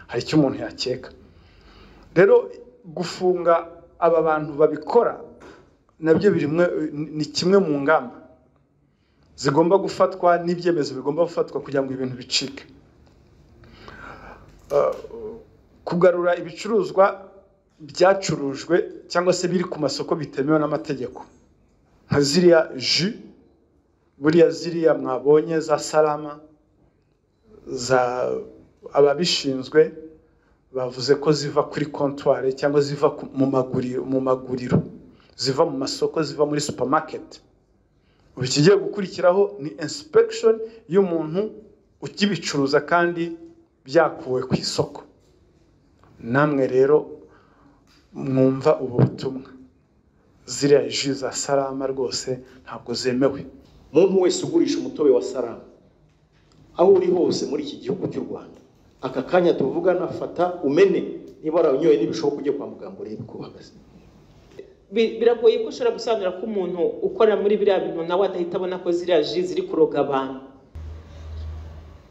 hari icyo umuntu yakeka. Rero gufunga aba bantu babikora nabyo ni kimwe mu ngamba zigomba gufatwa n'ibyemezo bigomba gufatwa kugira ngo ibintu bicike. Kugarura ibicuruzwa byacurujwe cyangwa se biri ku masoko bitemewe n'amategeko nka ziriya jus, buriya ziriya mwabonye za Salama, za ababishinzwe bavuze ko ziva kuri comptoir cyangwa ziva mu maguriro, ziva mu masoko, ziva muri supermarket. Ubu kigiye gukurikiraho ni inspection y'umuntu ukibicuruza kandi byakuwe ku isoko. Namwe rero mwumva ubu butumwa, ziriya jus za Salama rwose ntabwo zemewe. Umuntu wese ugurisha umutobe wa Salama aho uri hose muri iki gihugu cy'u Rwanda, aka kanya tuvugana fata umene niba waranyoye n'ibishoboka ujye kwa muganga urebe ko uhagaze. Biragoye ko ushobora gusobanura ko umuntu ukora muri biriya bintu nawe adahita abona ko ziriya jus ziri kuroga abantu.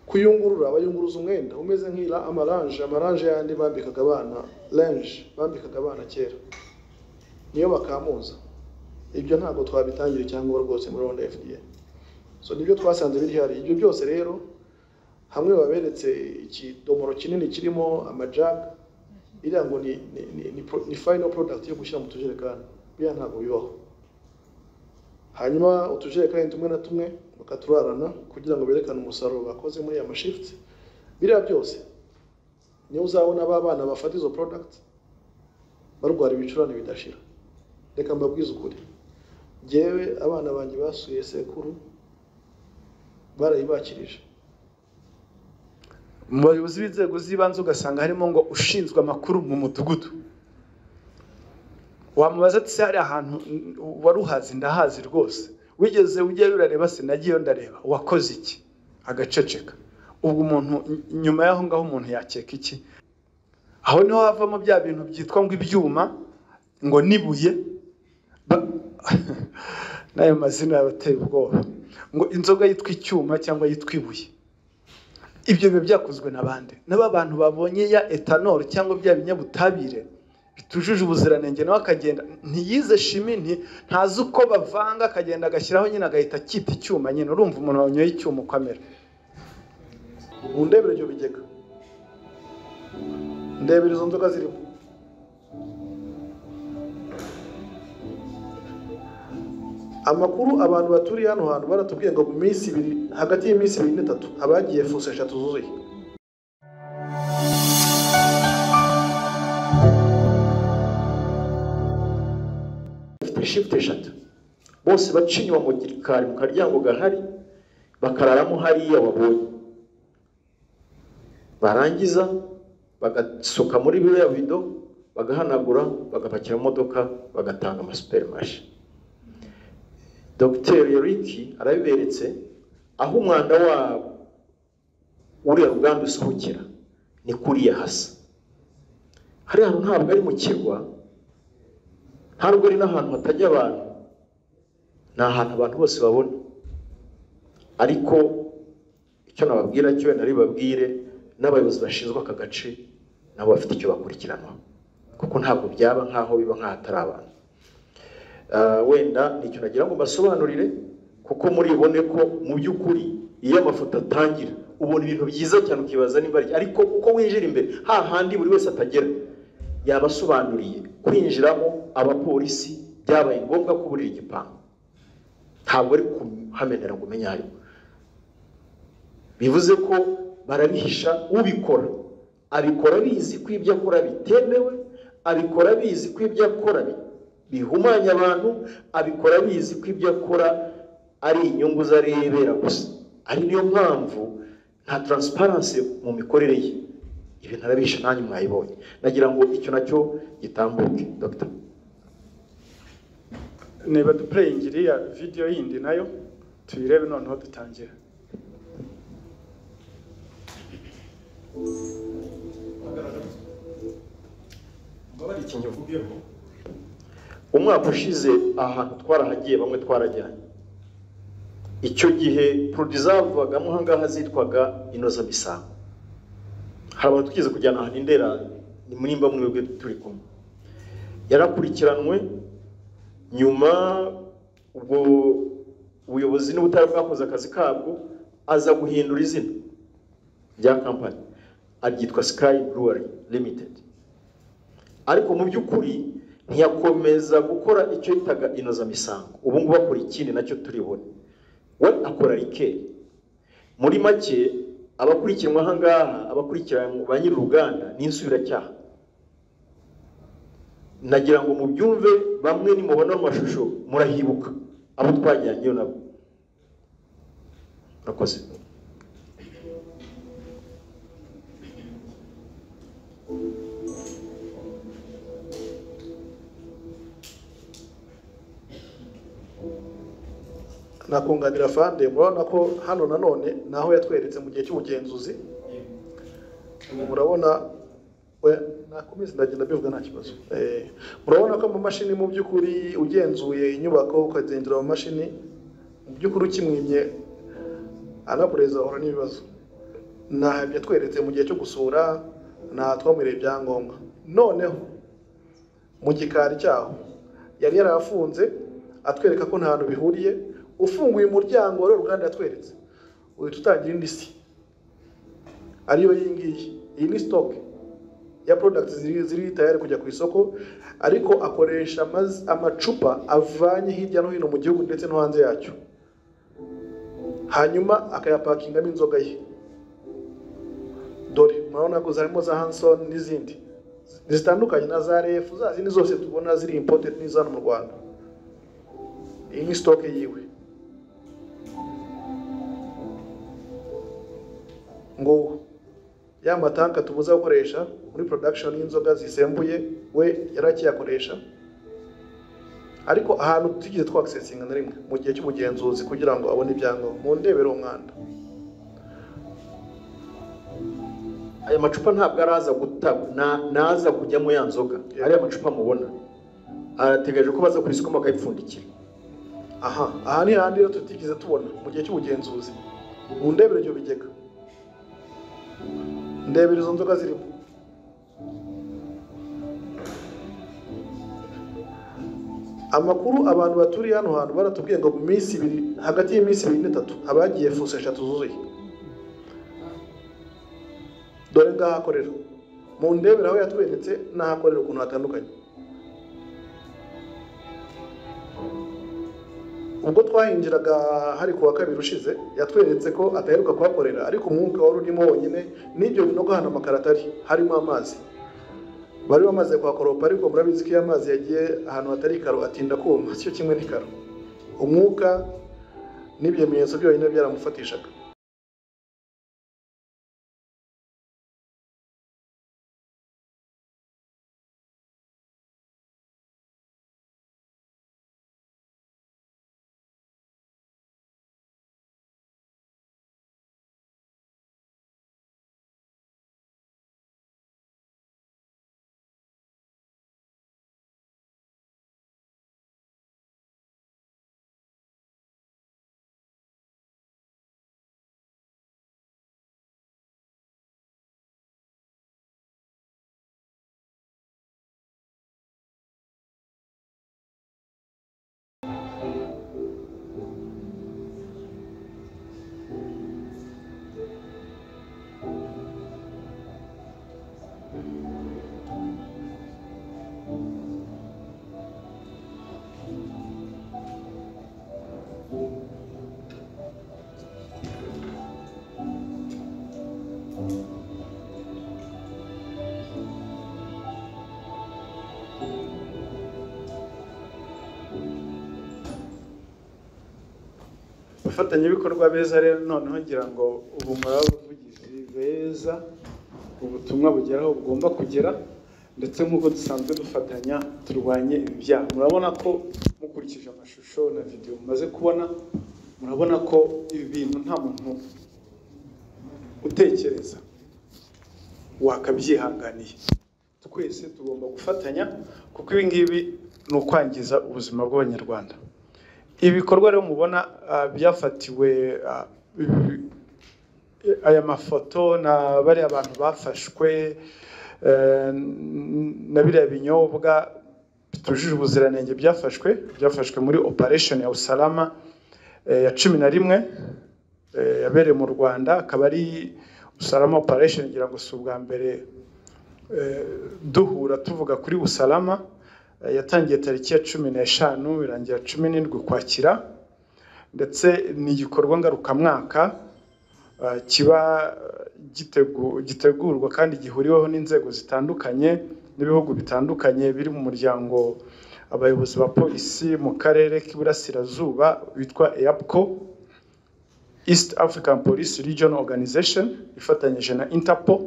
Kuyungurura abayunguruza umwenda umeze nk'ira amaranje yandi bambikaga abana, linge bambikaga abana kera, niyo bakamuza. Ibyo ntabwo twabitangira cyangwa rwose muri Rwanda FDA. So nibyo twasanze biri hari. Ibyo byose rero hamwe baberetse ikidomoro kinini kirimo amajaga, iriya ngo ni final product yo gushyira mu tujerekani. Bya ntabwo bibaho. Hanyuma utujerekani tumwe na tumwe bakaturarana kugira ngo berekane umusaruro bakoze muri ya shift. Biriya byose niyo uzabona abana bafata izo product barwara ibicurane bidashira. Reka mbabwize ukuri, jewe abana banjye basuye sekuru barayibakirije. Mu bayobozi b'inzego z'ibanze ugasanga harimo ngo ushinzwe amakuru mu mudugudu. Wamubaza ati hari ahantu waruhazi, ndahazi rwose, wigeze ujye urareba? Sinagiye ndareba. Wakoze iki? Agaceceka. Ubwo umuntu nyuma yaho ngaho umuntu yakeka iki? Aho niho havamo bya bintu byitwa ngo ibyuma, ngo nibuye, nayo mazina yabateye ubwoba, ngo inzoga yitwa icyuma cyangwa yitwa ibuye. Ibyo biba byakozwe n'abandi, n'abantu babonye ya ethanol cyangwa bya binyabutabire bitujuje ubuziranenge, nawe akagenda ntiyize shimi, ntazi uko bavanga, akagenda agashyiraho nyine agahita cyita icyuma nyine. Urumva umuntu wanyoye icyuma ukamera. Ubu ndebere ibyo bigega, ndebere izo nzoga zirimo. Amakuru abantu baturiye hano hantu baratubwiye ngo mu minsi ibiri, hagati y'iminsi 2 n'itatu abagiye fuso 3 zuzuye. Shift 3 bose baca inyuma mu gikari mu karyango gahari, bakararamo hariya wabonye, barangiza bagasuka muri biriya bido, bagahanagura, bagapakira imodoka, bagatanga amasupermarishe. Dr. Yoriki arabiberetse aho umwanda wabo uriya ruganda usohokera ni kuriya hasa. Hari ahantu ntabwo ari mu kirwa, ntabwo ari n'ahantu hatajya abantu, ni ahantu abantu bose babona. Ariko icyo nababwira cyo nari babwire n'abayobozi bashinzwe aka gace nabo bafite icyo bakurikirana, kuko ntabwo byaba nkaho biba nk'ahatari abantu. Wenda nicyo nagira ngo basobanurire, kuko muri ibone ko mu by'ukuri iyo amafoto atangira ubona ibintu byiza cyane ukibaza nimba ariko uko winjira imbere hahandi buri wese atagera. Yabasobanuriye kwinjiramo abapolisi byabaye ngombwa ko buri igipangu, ntabwo ari kuhamenera ngo umenye ayo. Bivuze ko barabihisha, ubikora abikora bizi ko ibyo akora bitemewe, abikora bizi ko ibyo akora bihumanya abantu, abikora bizi ko ibyo akora ari inyungu zarebera gusa. Ari niyo mpamvu nta transparency mu mikorere ye. Ibintu arabisha nanyu mwayibonye. Nagira ngo icyo nacyo gitambuke. Dr. Niba duplaying iriya video yindi nayo tuyirebe noneho dutangira. Umwaka ushize ahantu twarahagiye, bamwe twarajyanye. Icyo gihe producer zavagamo hangaha zitwaga Inoza Misango. hari abantu tugeze kujyana ahantu Indera, ni murimba mwebwe turi kumwe, yarakurikiranwe nyuma ubwo ubuyobozi n'ubutari bwakoze akazi kabwo aza guhindura izina rya company aryitwa Sky Brewery Limited, ariko mu by'ukuri ntiyakomeza gukora icyo yitaga inozamisango. Ubu ngubu akora ikindi nacyo turibone, we akora rikeri. Muri make abakurikiranwa aha ngaha, abakurikiranwa ba nyiri uruganda n'insubiracyaha. Nagira ngo mubyumve, bamwe nimubona amashusho murahibuka abo twajyanyeyo nabo. Murakoze. nakunganira Fande, murabona ko hano nanone naho yatweretse mu gihe cy'ubugenzuzi. Murabona we nakomeza ndagenda bivuga nta kibazo. Murabona ko mu mashini mu by'ukuri ugenzuye inyubako ukagendera mu mashini, mu by'ukuri ukimwimye anabureza ahora n'ibibazo. Nahabye tweretse mu gihe cyo gusura, na twamereye ibyangombwa. Noneho mu gikari cyaho yari yarafunze atwereka ko nta hantu bihuriye. Ufunguye umuryango wari uruganda yatweretse, uhita utangira indi si ariyo yingiye. Iyi ni stock ya products ziri tayari kujya ku isoko, ariko akoresha amacupa avanye hirya no hino mu gihugu ndetse no hanze yacyo, hanyuma akayapakingamo inzoga ye. Dore murabona ko zarimo za Hanson n'izindi zitandukanye na za Ref, za zindi zose tubona ziri imported n'izana mu Rwanda. Iyi ni stock yiwe. Ngo ya matanka tubuza gukoresha muri production y'inzoga zisembuye we yarakiyakoresha, ariko ahantu tugiye twaccessinga na rimwe mu gihe cy'ubugenzuzi kugira ngo abone ibyangombwa. Mu ndebero umwanda aya macupa ntabwo araza naza kujyamo ya nzoga. Ariya macupa mubona arategereje ko baza kurisukamo bakayipfundikira. Aha ni handi rero tutigeze tubona mu gihe cy'ubugenzuzi. Mu ndebero ibyo bigega, ndebero izo nzoga zirimo. Amakuru abantu baturiye hano hantu baratubwiye ngo mu minsi ibiri, hagati y'iminsi 2 n'itatu abagiye fuse 3 zuzuye. Dore ngahakorera mu ndebero aho yatweretse n'ahakorera ukuntu hatandukanye. Ubwo twahinjiraga hari kuwa kabiri ushize yatweretse ko ataheruka kuhakorera, ariko umwuka wari urimo wonyine n'ibyo binogo hano amakaratari harimo amazi. Bari bamaze kwakoropa, ariko murabizi ko amazi yagiye ahantu hatari karo atinda kuma, cyo kimwe n'ikaro. Umwuka n'ibimenyetso byonyine byaramufatishaga. Abafatanyabikorwa beza rero noneho ngira ngo ubu murabavugizi beza, ubutumwa bugeraho bugomba kugera, ndetse nk'uko dusanzwe dufatanya turwanye ibi byaha. Murabona ko mukurikije amashusho na video mumaze kubona, murabona ko ibi bintu nta muntu utekereza wakabyihanganiye. Twese tugomba gufatanya, kuko ibi ngibi ni ukwangiza ubuzima bw'Abanyarwanda. Ibikorwa rero mubona byafatiwe aya mafoto na bari abantu bafashwe na biriya binyobwa bitujuje ubuziranenge byafashwe muri operation ya Usalama ya 11 yabereye mu Rwanda, akaba ari Usalama operation ngira ngo si ubwa mbere duhura tuvuga kuri Usalama. Yatangiye tariki ya 15 irangira 17 Ukwakira, ndetse ni igikorwa ngarukamwaka kiba gitegurwa kandi gihuriweho n'inzego zitandukanye n'ibihugu bitandukanye biri mu muryango abayobozi ba polisi mu karere k'Iburasirazuba witwa EAPCO, East African Police Regional Organization, ifatanyije na Interpol.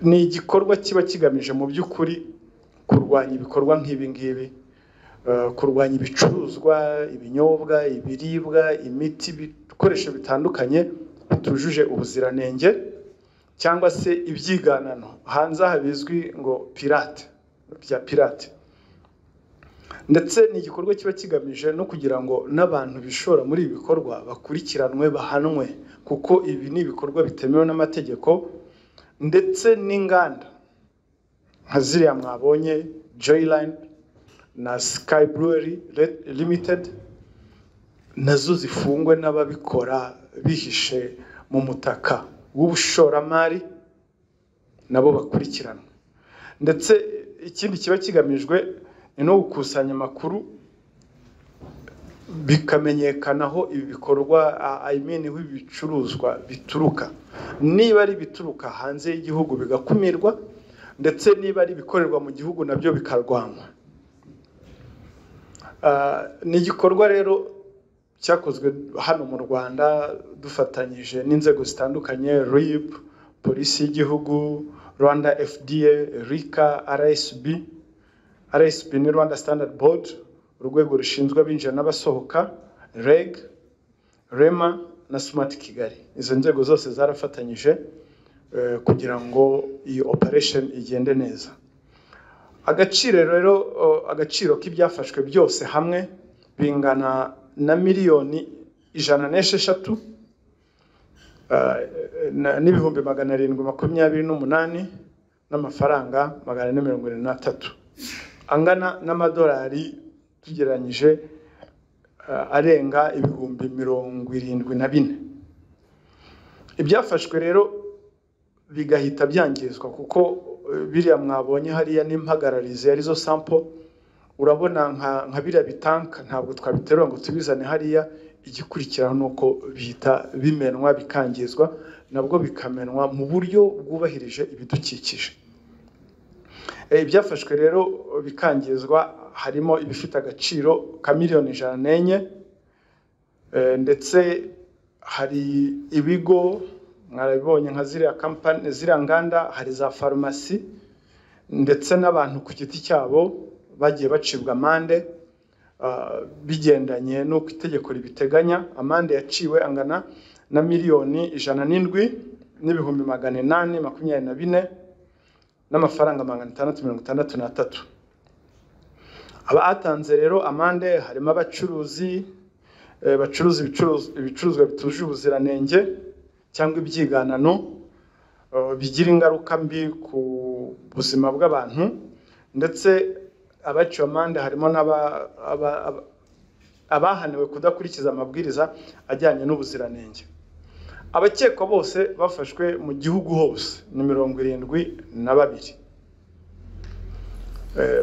Ni igikorwa kiba kigamije mu by'ukuri kurwanya ibikorwa nk'ibi ngibi, kurwanya ibicuruzwa, ibinyobwa, ibiribwa, imiti, ibikoresho bitandukanye bitujuje ubuziranenge cyangwa se ibyiganano hanze aha bizwi ngo pirate. Ndetse ni igikorwa kiba kigamije no kugira ngo n'abantu bishora muri ibi bikorwa bakurikiranwe, bahanwe, kuko ibi ni ibikorwa bitemewe n'amategeko. Ndetse n'inganda nka ziriya mwabonye Joyline na Sky Brewery Limited nazo zifungwe n'ababikora bihishe mu mutaka w'ubushoramari, nabo bakurikiranwa. Ndetse ikindi kiba kigamijwe ni no gukusanya amakuru bikamenyekanaho ibi bikorwa, ibicuruzwa bituruka, niba ari bituruka hanze y'igihugu bigakumirwa, ndetse niba ari bikorerwa mu gihugu nabyo bikarwanwa. Ni igikorwa rero cyakozwe hano mu Rwanda dufatanyije n'inzego zitandukanye, RIB, polisi y'igihugu, Rwanda FDA, RICA, RSB ni Rwanda Standard Board, urwego rushinzwe abinjira n'abasohoka, REG, REMA na Smart Kigali. Izo nzego zose zarafatanyije kugira ngo iyi operation igende neza. Agaciro k'ibyafashwe byose hamwe bingana na miliyoni 106 n'ibihumbi 728 n'amafaranga 473 angana n'amadolari tugeranyije arenga ibihumbi 74. Ibyafashwe rero bigahita byangizwa kuko biriya mwabonye hariya n'impagararize arizo sample. Urabona nka biriya bitanka ntabwo twabiterura ngo tubizane hariya, igikurikiraho nuko bihita bimenwa bikangizwa, nabwo bikamenwa mu buryo bwubahirije ibidukikije. Ibyafashwe rero bikangizwa harimo ibifite agaciro ka miliyoni 104, ndetse hari ibigo mwarabibonye nka ziriya company, ziriya nganda, hari za farumasi, ndetse n'abantu ku giti cyabo bagiye bacibwa amande bigendanye n'uko itegeko ribiteganya. Amande yaciwe angana na miliyoni 107 n'ibihumbi 824 n'amafaranga 663. Abatanze rero amande harimo abacuruzi bacuruza ibicuruzwa bituje ubuziranenge cyangwa ibyiganano bigira ingaruka mbi ku buzima bw'abantu, ndetse abaciwe amande harimo abahaniwe kudakurikiza amabwiriza ajyanye n'ubuziranenge. Abakekwa bose bafashwe mu gihugu hose ni 72,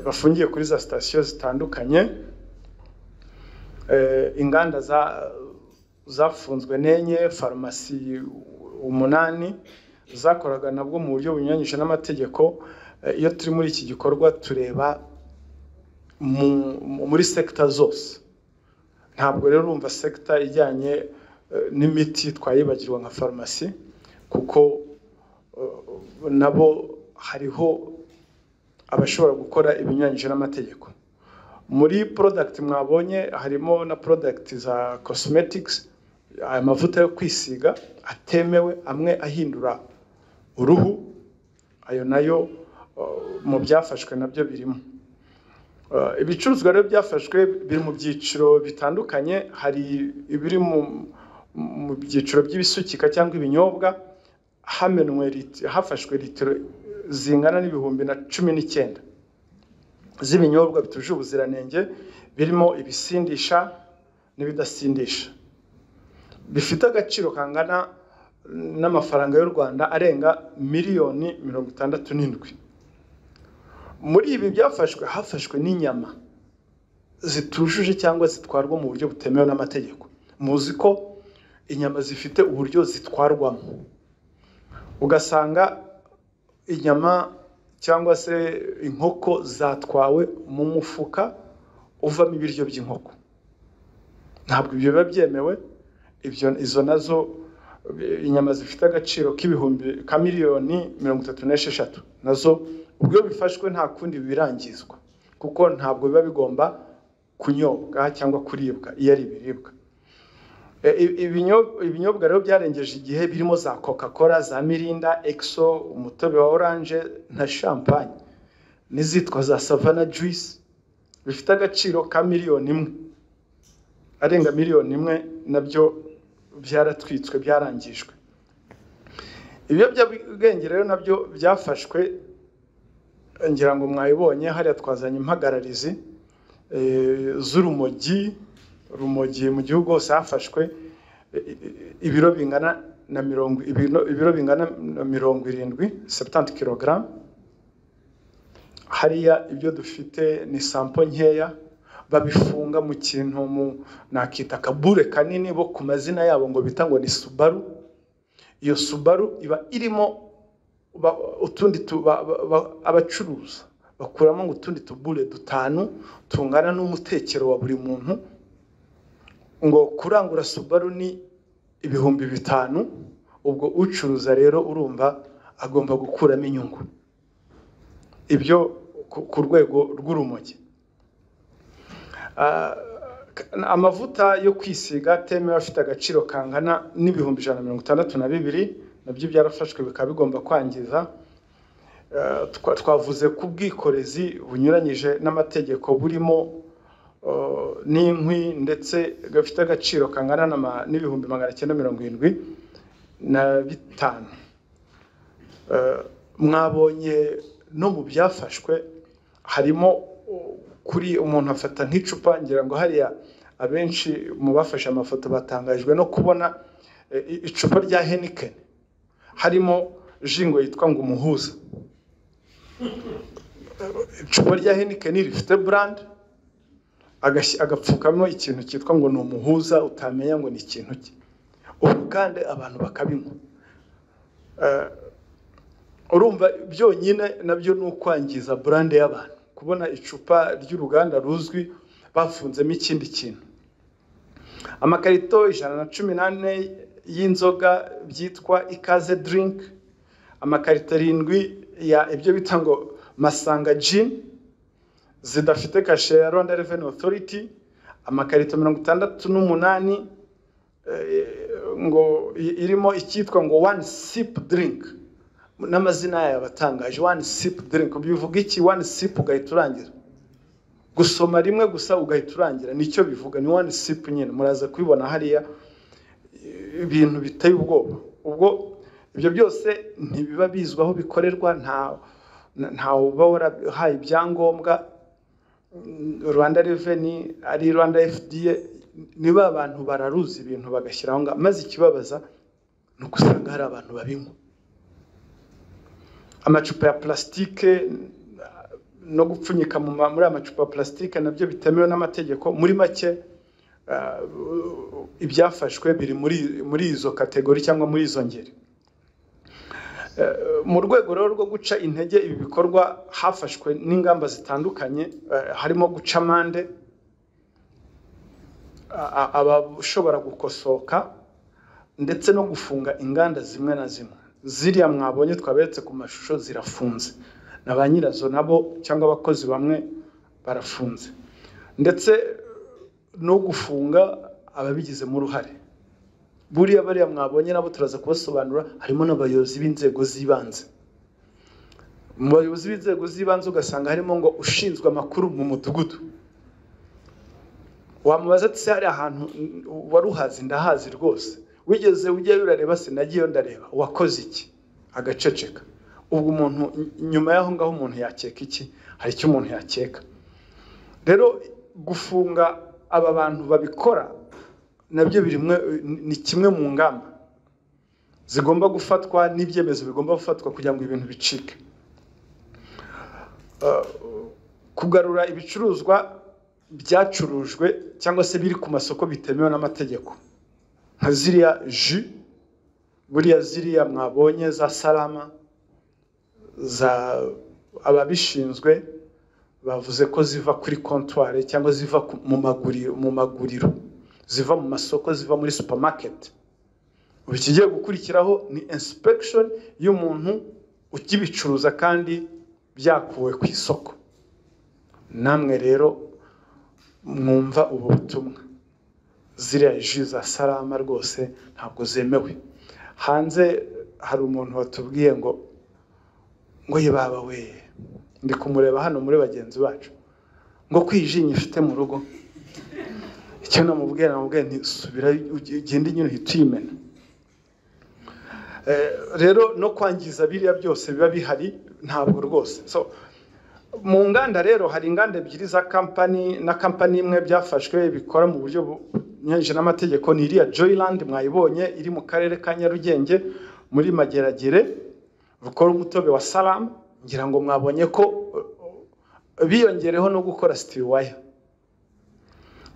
bafungiye kuri za station zitandukanye. Inganda zafunzwe n'enye, farumasi 8 zakoraga nabwo mu buryo bunyuranyije n'amategeko. Iyo turi muri iki gikorwa tureba muri sector zose, ntabwo rero urumva sector ijyanye n'imiti twayibagirwa nka farumasi, kuko nabo hariho abashobora gukora ibinyuranyije n'amategeko. Muri product mwabonye harimo na product za cosmetics, amavuta yo kwisiga atemewe, amwe ahindura uruhu, ayo nayo mu byafashwe nabyo birimo. Ibicuruzwa rero byafashwe biri mu byiciro bitandukanye. Hari ibiri mu byiciro by'ibisukika cyangwa ibinyobwa hafashwe litiro zingana n'ibihumbi na 19 z'ibinyobwa bituje ubuziranenge birimo ibisindisha n'ibidasindisha bifite agaciro kangana n'amafaranga y'u Rwanda arenga miliyoni 67. Muri ibi byafashwe hafashwe n'inyama zitujuje cyangwa zitwarwa mu buryo butemewe n'amategeko. Muzi ko inyama zifite uburyo zitwarwamo, ugasanga inyama cyangwa se inkoko zatwawe mu mufuka uvamo ibiryo by'inkoko. Ntabwo ibyo biba byemewe. Izo nazo inyama zifite agaciro k'ibihumbi ka miliyoni 36 nazo ubwo bifashwe nta kundi birangizwa, kuko ntabwo biba bigomba kunyobwa cyangwa kuribwa iyo ari ibiribwa. Ibinyobwa rero byarengeje igihe birimo za Coca-Cola, za Mirinda, Exo, umutobe wa orange na champagne n'izitwa za Savana juice bifite agaciro ka miliyoni 1, arenga miliyoni 1 nabyo byaratwitswe byarangijwe. Ibiyobyabwenge rero nabyo byafashwe, ngira ngo mwayibonye hariya twazanye impagararizi z'urumogi mu gihugu hose hafashwe ibiro bingana na 70 kg. Hariya ibyo dufite ni sample nkeya, babifunga mu kintu nakita kabure kanini bo ku mazina yabo ngo bita ngo ni Subaru. Iyo Subaru iba irimo utundi abacuruza bakuramo ngo utundi tubure 5 tungana n'umutekero wa buri muntu, ngo kurangura Subaru ni ibihumbi 5. Ubwo ucuruza rero urumva agomba gukuramo inyungu. Ibyo ku rwego rw'urumogi. Amavuta yo kwisiga temewe afite agaciro kangana n'ibihumbi 162 nabyo byarafashwe bikaba bigomba kwangiza. Twavuze ku bwikorezi bunyuranyije n'amategeko burimo n'inkwi ndetse gafite agaciro kangana n'ibihumbi 975. Mwabonye no mu byafashwe harimo kuri umuntu afata nk'icupa, ngira ngo hariya abenshi mu bafashe amafoto batangajwe no kubona icupa rya Heineken harimo jingo yitwa ngo umuhuza. Icupa rya Heineken rifite brand agapfukamo ikintu cyitwa ngo ni umuhuza, utamenya ngo ni ikintu ki. Ubu kandi abantu bakabinywa. Urumva byonyine nabyo ni ukwangiza brand y'abantu, kubona icupa ry'uruganda ruzwi bafunzemo ikindi kintu. Amakarito 118 y'inzoga byitwa ikaze drink, amakarito 7 ya ibyo bita ngo Masanga Gin zidafite kashe ya Rwanda Revenue Authority, amakarito 68 ngo irimo icyitwa ngo one sip drink, n'amazina yabatangaje. One sip drink bivuga iki? One sip ugahita urangira, gusoma rimwe gusa ugahita urangira, nicyo bivuga, ni one sip nyine. Muraza kubibona hariya ibintu biteye ubwoba. Ubwo ibyo byose ntibiba bizwaho bikorerwa, nta ubahora haye ibyangombwa. Rwanda Revenue ari Rwanda FDA niba abantu bararuzi ibintu bagashyiraho ngo, maze ikibabaza no kusanga hari abantu babinywa. Amacupa ya plastike no gupfunyika muri amacupa ya plastike nabyo bitemewe n'amategeko. Muri make ibyafashwe biri muri izo kategori cyangwa muri izo ngeri. Mu rwego rwo guca intege ibi bikorwa hafashwe n'ingamba zitandukanye, harimo guca amande abashobora gukosoka ndetse no gufunga inganda zimwe na zimwe. Ziriya mwabonye twaberetse ku mashusho zirafunze, na ba nyirazo nabo cyangwa abakozi bamwe barafunze, ndetse no gufunga ababigizemo uruhare. Buriya bariya mwabonye nabo turaza kubasobanura, harimo n'abayobozi b'inzego z'ibanze. Mu bayobozi b'inzego z'ibanze ugasanga harimo ngo ushinzwe amakuru mu mudugudu. Wamubaza ati se hari ahantu waruhazi? Ndahazi rwose. wigeze ujyayo urareba? Sinagiyeyo ndareba. Wakoze iki? Agaceceka. Ubwo umuntu nyuma y'aho ngaho umuntu yakeka iki? Hari icyo umuntu yakeka. Rero gufunga aba bantu babikora nabyo ni kimwe mu ngamba zigomba gufatwa n'ibyemezo bigomba gufatwa kugira ngo ibintu bicike. Kugarura ibicuruzwa byacurujwe cyangwa se biri ku masoko bitemewe n'amategeko, nka ziriya jus, buriya ziriya mwabonye za Salama, za ababishinzwe bavuze ko ziva kuri comptoir cyangwa ziva mu maguriro, ziva mu masoko, ziva muri supermarket. Ubikigiye gukurikiraho ni inspection y'umuntu ukibicuruza kandi byakuwe ku isoko. Namwe rero mwumva ubu butumwa, ziriya jus za Salama rwose ntabwo zemewe. Hanze hari umuntu watubwiye ngo yebaba we, ndi kumureba hano muri bagenzi bacu, ngo kwijinye ifite mu rugo. Icyo namubwiye nti subira ugende nyine uhituyimena. Rero no kwangiza biriya byose biba bihari ntabwo rwose. So mu nganda rero hari inganda ebyiri za company na company imwe byafashwe bikora mu buryo bunyuranyije n'amategeko. Ni iriya Joyland mwayibonye iri mu karere ka Nyarugenge muri Mageragere, rukora umutobe wa Salama. Ngira ngo mwabonye ko biyongereho no gukora steel wire.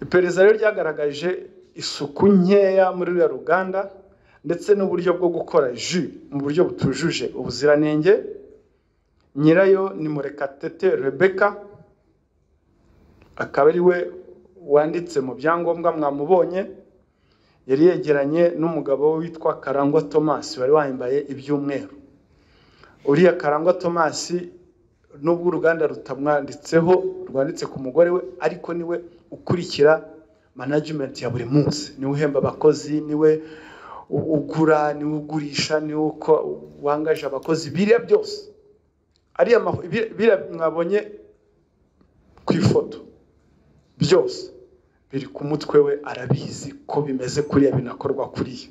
Iperereza rero ryagaragaje isuku nkeya muri uriya ruganda ndetse n'uburyo bwo gukora jus mu buryo butujuje ubuziranenge. Nyirayo ni Murekatete Rebecca, akaba ari we wanditse mu byangombwa mwamubonye. Yari yegeranye n'umugabo witwa Karangwa Thomas wari wambaye iby'umweru. Uriya Karangwa Thomas nubwo uruganda rutamwanditseho, rwanditse ku mugore we, ariko niwe ukurikira management ya buri munsi, niwe uhemba abakozi, niwe ugura, niwe ugurisha, niwe wangaje abakozi. Biriya byose biriya mwabonye ku ifoto byose biri ku mutwe we, arabizi ko bimeze kuriya, binakorwa kuriya.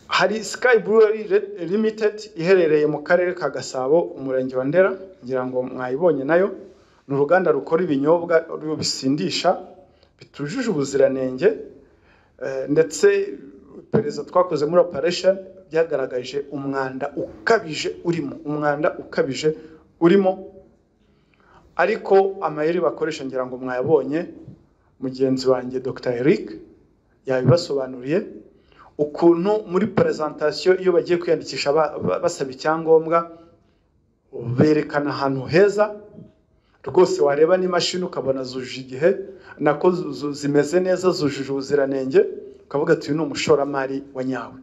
Hari Sky Brewery Limited iherereye mu karere ka Gasabo, umurenge wa Ndera, ngira ngo mwayibonye nayo. Ni uruganda rukora ibinyobwa bisindisha bitujuje ubuziranenge, ndetse iperereza twakoze muri operation byagaragaje umwanda ukabije urimo. Ariko amayeri bakoresha ngira ngo mwayabonye, mugenzi wanjye Dr. Eric yabibasobanuriye ukuntu muri presentation iyo bagiye kwiyandikisha basaba icyangombwa berekana ahantu heza rwose, wareba n'imashini ukabona zujuje igihe, nako zimeze neza, zujuje ubuziranenge, ukavuga ati uyu ni umushoramari wa nyawe.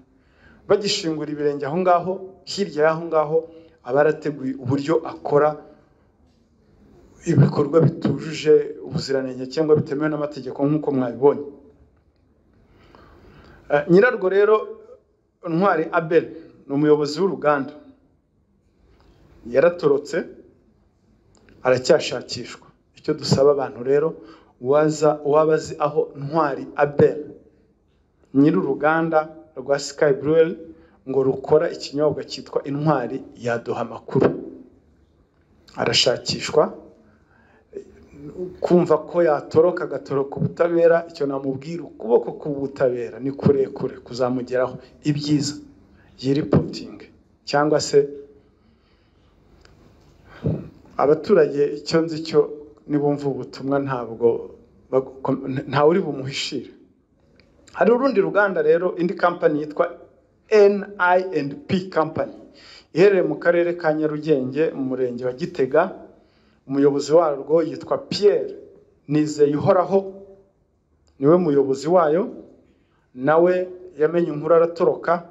Bagishingura ibirenge aho ngaho, hirya y'aho ngaho abarateguye uburyo akora ibikorwa bitujuje ubuziranenge cyangwa bitemewe n'amategeko nk'uko mwabibonye. Nyirarwo rero Ntwari Abel ni umuyobozi w'uruganda, yaratorotse, aracyashakishwa. Icyo dusaba abantu rero, wabazi aho Ntwari Abel nyir'uruganda rwa Sky Brewery ngo rukora ikinyobwa cyitwa Intwari yaduha amakuru. Arashakishwa, kumva ko yatoroka agatoroka ubutabera. Icyo namubwira, ukuboko k'ubutabera ni kurekure kuzamugeraho. Ibyiza yiripotinge, cyangwa se abaturage icyo nzi cyo nibumva ubutumwa ntawe uri bumuhishire. Hari urundi ruganda rero, indi company yitwa N&P Company iherereye mu karere ka Nyarugenge mu murenge wa Gitega. Umuyobozi warwo yitwa Pierre Nizeyuhoraho, niwe muyobozi wayo. Nawe yamenye inkuru aratoroka,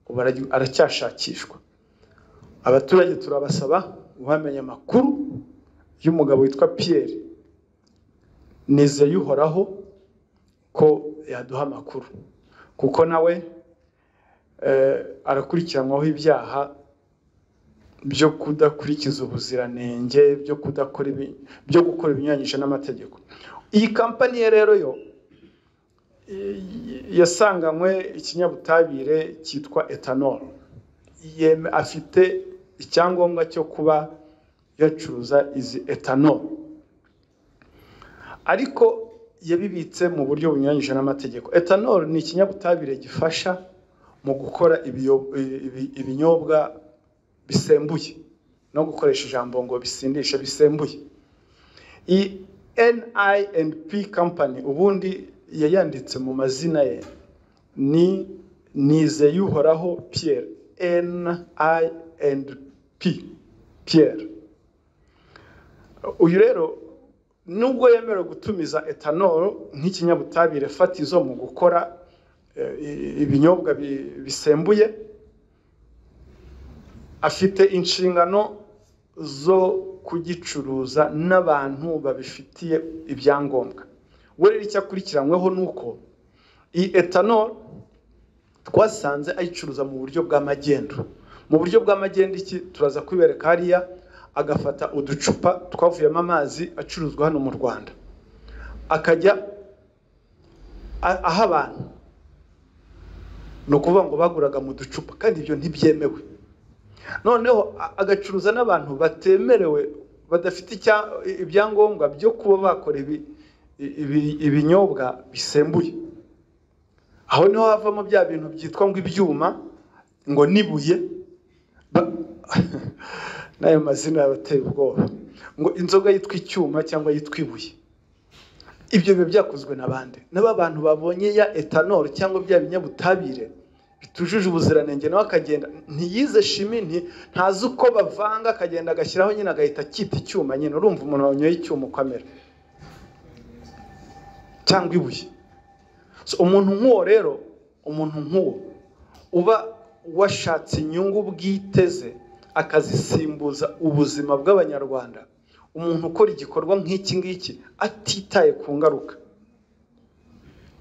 ubu aracyashakishwa. Abaturage turabasaba bamenye amakuru y'umugabo witwa Pierre Nizeyuhoraho ko yaduha amakuru, kuko nawe arakurikiranwaho ibyaha byo kudakurikiza ubuziranenge, byo gukora ibinyuranyije n'amategeko. Iyi company rero yo yasanganywe ikinyabutabire cyitwa ethanol. Afite icyangombwa cyo kuba yacuruza izi ethanol, ariko yabibitse mu buryo bunyuranyije n'amategeko. Ethanol ni ikinyabutabire gifasha mu gukora ibinyobwa bisembuye no gukoresha ijambo ngo bisindisha bisembuye. I N.I.P. company ubundi yayanditse mu mazina ye ni Nizeyuhoraho Pierre, N.I.P. Pierre. Uyu rero nubwo yemerewe gutumiza ethanol nk'ikinyabutabire fatizo mu gukora ibinyobwa bisembuye, afite inshingano zo kugicuruza n'abantu babifitiye ibyangombwa. We rero icyo akurikiranyweho nuko iyi ethanol twasanze ayicuruza mu buryo bw'amagendu. Mu buryo bw'amagendu iki turaza kwibereka hariya, agafata uducupa twavuyemo amazi acuruzwa hano mu Rwanda akajya aha abantu, no kuvuga ngo baguraga mu ducupa kandi ibyo ntibyemewe. Noneho agacuruza n'abantu batemerewe, badafite ibyangombwa byo kuba bakora ibinyobwa bisembuye. Aho niho havamo bya bintu byitwa ngo ibyuma, ngo nibuye n'ayo mazina yabateye ubwoba, ngo inzoga yitwa icyuma cyangwa yitwa ibuye. Ibyo biba byakozwe n'abandi, n'abantu babonye ya ethanol cyangwa bya binyabutabire bitujuje ubuziranenge, nawe akagenda ntiyize shimi, ntazi uko bavanga, akagenda agashyiraho nyine agahita akita icyuma. Nyine urumva umuntu wanyoye icyuma ukamera cyangwa ibuye. Umuntu nk'uwo rero, umuntu nk'uwo uba washatse inyungu bwiteze akazisimbuza ubuzima bw'Abanyarwanda, umuntu ukora igikorwa nk'iki ngiki atitaye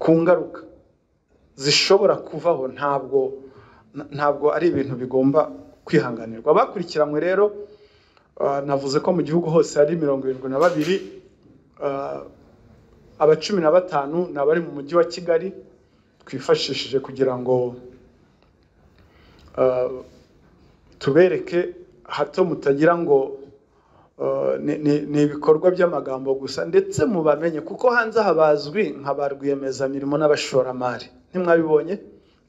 ku ngaruka zishobora kuvaho, ntabwo ari ibintu bigomba kwihanganirwa. Abakurikiranywe rero navuze ko mu gihugu hose hari 72, aba 15 ni abari mu mujyi wa Kigali twifashishije kugira ngo tubereke, hato mutagira ngo ni ibikorwa by'amagambo gusa, ndetse mubamenye kuko hanze habazwi nka ba rwiyemezamirimo n'abashoramari. Ntimwabibonye,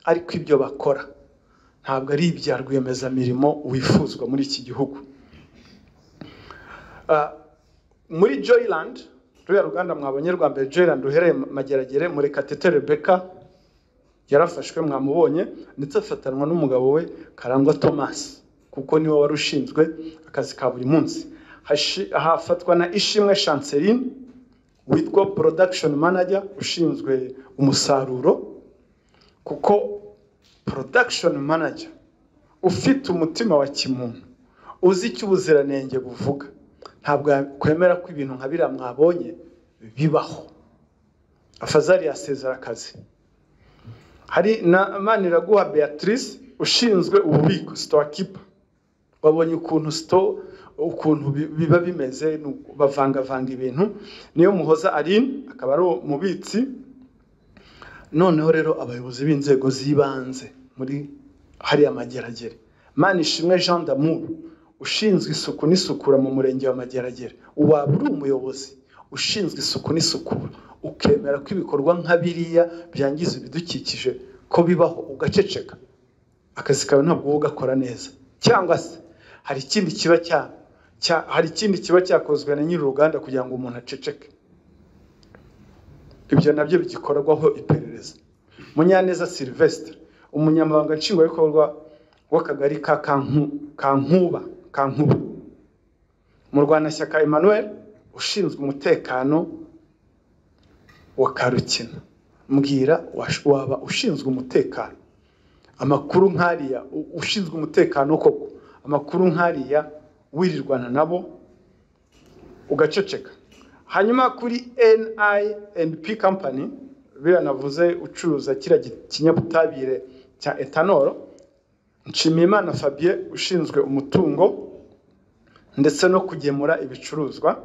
ariko ibyo bakora ntabwo ari ibya rwiyemezamirimo wifuzwa muri iki gihugu. Muri Joyland, ruriya ruganda mwabonye rwa mbere Joyland ruhereye Mageragere, Murekatete Rebecca yarafashwe mwamubonye, ndetse afatanwa n'umugabo we Karangwa Thomas, kuko niwe wari ushinzwe akazi ka buri munsi. Hafatwa na Ishimwe Chanceline witwa production manager, ushinzwe umusaruro, kuko production manager ufite umutima wa kimuntu, uzi icyo ubuziranenge buvuga, ntabwo kwemera ko ibintu nka biriya mwabonye bibaho. Afazari yasezera akazi. Hari na Maniraguha Beatrice ushinzwe ububiko, store keeper. Wabonye ukuntu biba bimeze, bavanga ibintu. Niyo Muhoza Aline akaba ari umubitsi. Noneho rero abayobozi b'inzego zibanze muri hariya Mageragere, Manishimwe Jean d'Amour ushinzwe isuku n'isukura mu murenge wa Mageragere. Waba uri umuyobozi ushinzwe isuku n'isukura ukemera ko ibikorwa nka biriya byangiza ibidukikije ko bibaho ugaceceka, akazi kawe ntabwo ugakora neza? Cyangwa se hari ikindi kiba cyakozwe na nyiri uruganda kugira ngo umuntu aceceke? Ibyo nabyo bigikorwaho iperereza. Munyaneza Sylvestre, umunyamabanga nshingwabikorwa w'akagari ka Kankuba. Murwanashyaka Emmanuel ushinzwe umutekano wa Karukina. Mbwira, waba ushinzwe umutekano, amakuru nkariya ushinzwe umutekano koko, amakuru nkariya wirirwana nabo ugaceceka? Hanyuma kuri N.I.P. company, biranavuze ucuruza kira kinyabutabire cya ethanol, Nshimiyimana Fabien ushinzwe umutungo ndetse no kugemura ibicuruzwa,